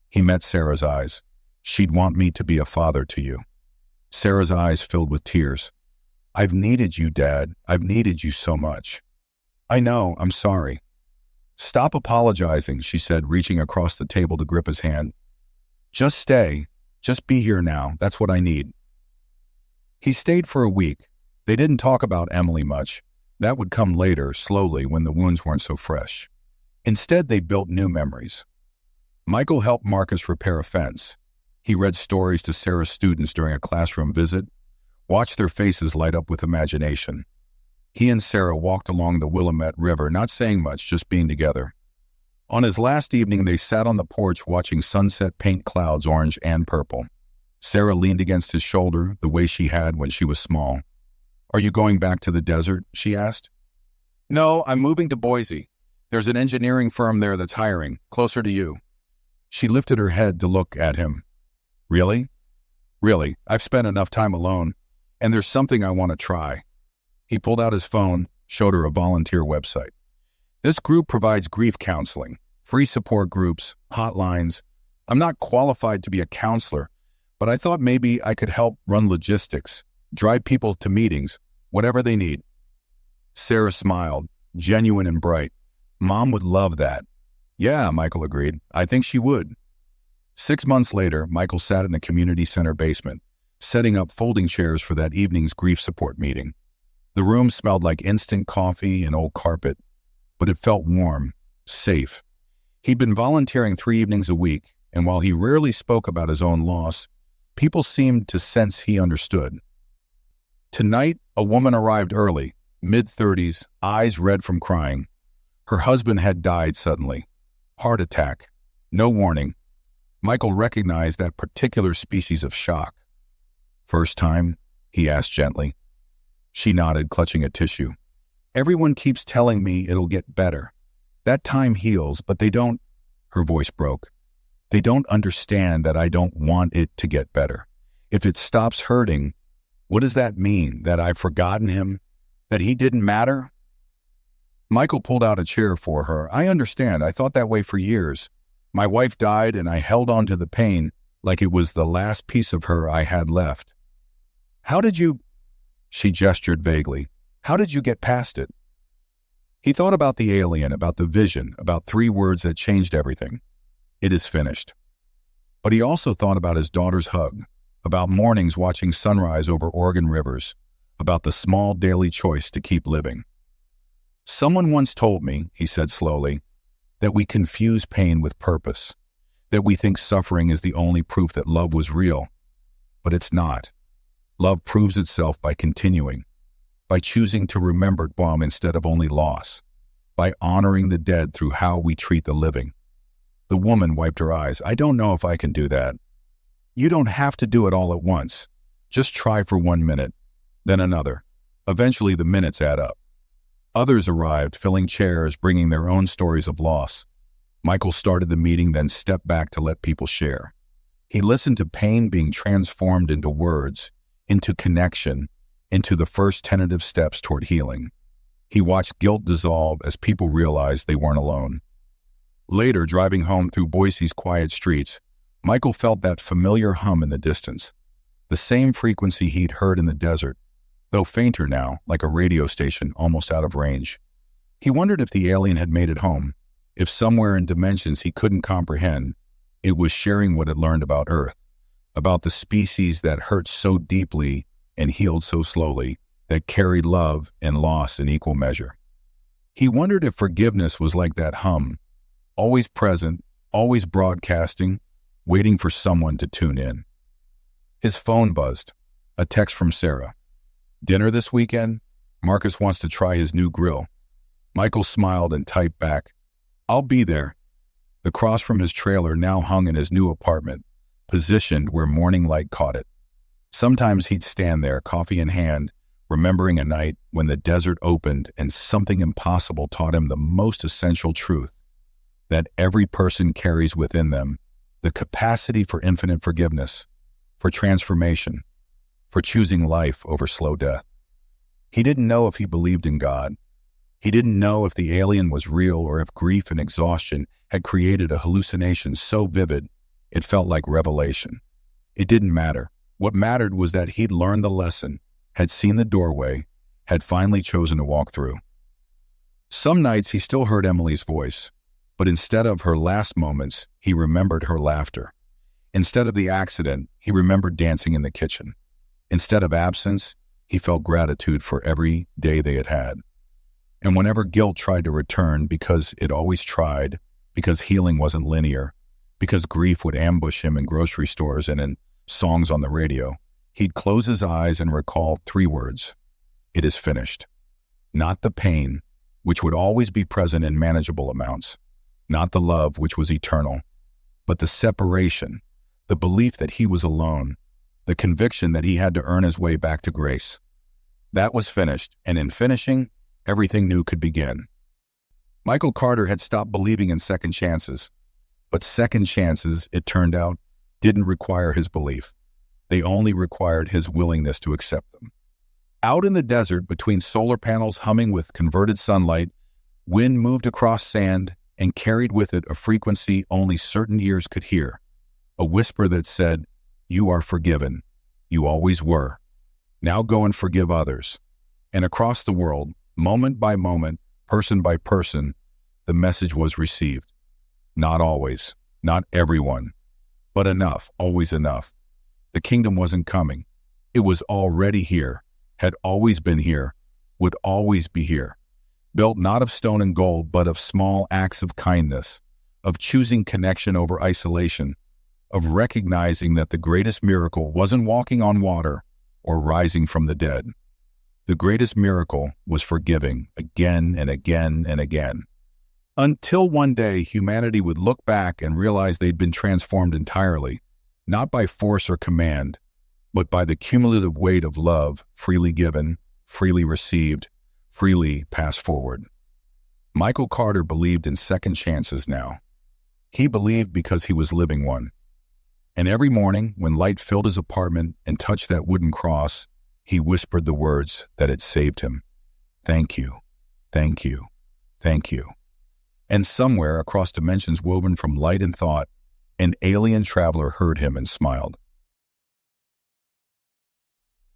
He met Sarah's eyes. "She'd want me to be a father to you." Sarah's eyes filled with tears. "I've needed you, Dad. I've needed you so much." "I know. I'm sorry." "Stop apologizing," she said, reaching across the table to grip his hand. "Just stay. Just be here now. That's what I need." He stayed for a week. They didn't talk about Emily much. That would come later, slowly, when the wounds weren't so fresh. Instead, they built new memories. Michael helped Marcus repair a fence. He read stories to Sarah's students during a classroom visit, watched their faces light up with imagination. He and Sarah walked along the Willamette River, not saying much, just being together. On his last evening, they sat on the porch watching sunset paint clouds orange and purple. Sarah leaned against his shoulder the way she had when she was small. "Are you going back to the desert?" she asked. "No, I'm moving to Boise. There's an engineering firm there that's hiring, closer to you." She lifted her head to look at him. "Really?" "Really. I've spent enough time alone, and there's something I want to try." He pulled out his phone, showed her a volunteer website. "This group provides grief counseling, free support groups, hotlines. I'm not qualified to be a counselor, but I thought maybe I could help run logistics, drive people to meetings, whatever they need." Sarah smiled, genuine and bright. "Mom would love that." "Yeah," Michael agreed. "I think she would." 6 months later, Michael sat in a community center basement, setting up folding chairs for that evening's grief support meeting. The room smelled like instant coffee and old carpet, but it felt warm, safe. He'd been volunteering 3 evenings a week, and while he rarely spoke about his own loss, people seemed to sense he understood. Tonight, a woman arrived early, mid-30s, eyes red from crying. Her husband had died suddenly. Heart attack. No warning. Michael recognized that particular species of shock. "First time?" he asked gently. She nodded, clutching a tissue. "Everyone keeps telling me it'll get better. That time heals, but they don't..." Her voice broke. "They don't understand that I don't want it to get better. If it stops hurting, what does that mean? That I've forgotten him? That he didn't matter?" Michael pulled out a chair for her. "I understand. I thought that way for years. My wife died, and I held on to the pain like it was the last piece of her I had left." "How did you..." She gestured vaguely. "How did you get past it?" He thought about the alien, about the vision, about 3 words that changed everything. "It is finished." But he also thought about his daughter's hug, about mornings watching sunrise over Oregon rivers, about the small daily choice to keep living. "Someone once told me," he said slowly, "that we confuse pain with purpose, that we think suffering is the only proof that love was real. But it's not. Love proves itself by continuing, by choosing to remember bomb instead of only loss, by honoring the dead through how we treat the living." The woman wiped her eyes. "I don't know if I can do that." "You don't have to do it all at once. Just try for 1 minute, then another. Eventually the minutes add up." Others arrived, filling chairs, bringing their own stories of loss. Michael started the meeting, then stepped back to let people share. He listened to pain being transformed into words, into connection, into the first tentative steps toward healing. He watched guilt dissolve as people realized they weren't alone. Later, driving home through Boise's quiet streets, Michael felt that familiar hum in the distance, the same frequency he'd heard in the desert, though fainter now, like a radio station almost out of range. He wondered if the alien had made it home, if somewhere in dimensions he couldn't comprehend, it was sharing what it learned about Earth, about the species that hurt so deeply and healed so slowly, that carried love and loss in equal measure. He wondered if forgiveness was like that hum, always present, always broadcasting, waiting for someone to tune in. His phone buzzed. A text from Sarah. "Dinner this weekend? Marcus wants to try his new grill." Michael smiled and typed back, "I'll be there." The cross from his trailer now hung in his new apartment, positioned where morning light caught it. Sometimes he'd stand there, coffee in hand, remembering a night when the desert opened and something impossible taught him the most essential truth, that every person carries within them the capacity for infinite forgiveness, for transformation, for choosing life over slow death. He didn't know if he believed in God. He didn't know if the alien was real or if grief and exhaustion had created a hallucination so vivid it felt like revelation. It didn't matter. What mattered was that he'd learned the lesson, had seen the doorway, had finally chosen to walk through. Some nights he still heard Emily's voice, but instead of her last moments, he remembered her laughter. Instead of the accident, he remembered dancing in the kitchen. Instead of absence, he felt gratitude for every day they had had. And whenever guilt tried to return, because it always tried, because healing wasn't linear, because grief would ambush him in grocery stores and in songs on the radio, he'd close his eyes and recall 3 words: "It is finished." Not the pain, which would always be present in manageable amounts, not the love, which was eternal, but the separation, the belief that he was alone, the conviction that he had to earn his way back to grace. That was finished, and in finishing, everything new could begin. Michael Carter had stopped believing in second chances, but second chances, it turned out, didn't require his belief. They only required his willingness to accept them. Out in the desert, between solar panels humming with converted sunlight, wind moved across sand and carried with it a frequency only certain ears could hear, a whisper that said, "You are forgiven. You always were. Now go and forgive others." And across the world, moment by moment, person by person, the message was received. Not always, not everyone, but enough, always enough. The kingdom wasn't coming. It was already here, had always been here, would always be here. Built not of stone and gold, but of small acts of kindness, of choosing connection over isolation, of recognizing that the greatest miracle wasn't walking on water or rising from the dead. The greatest miracle was forgiving again and again and again. Until one day humanity would look back and realize they'd been transformed entirely, not by force or command, but by the cumulative weight of love freely given, freely received, freely passed forward. Michael Carter believed in second chances now. He believed because he was living one. And every morning, when light filled his apartment and touched that wooden cross, he whispered the words that had saved him. "Thank you, thank you, thank you." And somewhere across dimensions woven from light and thought, an alien traveler heard him and smiled.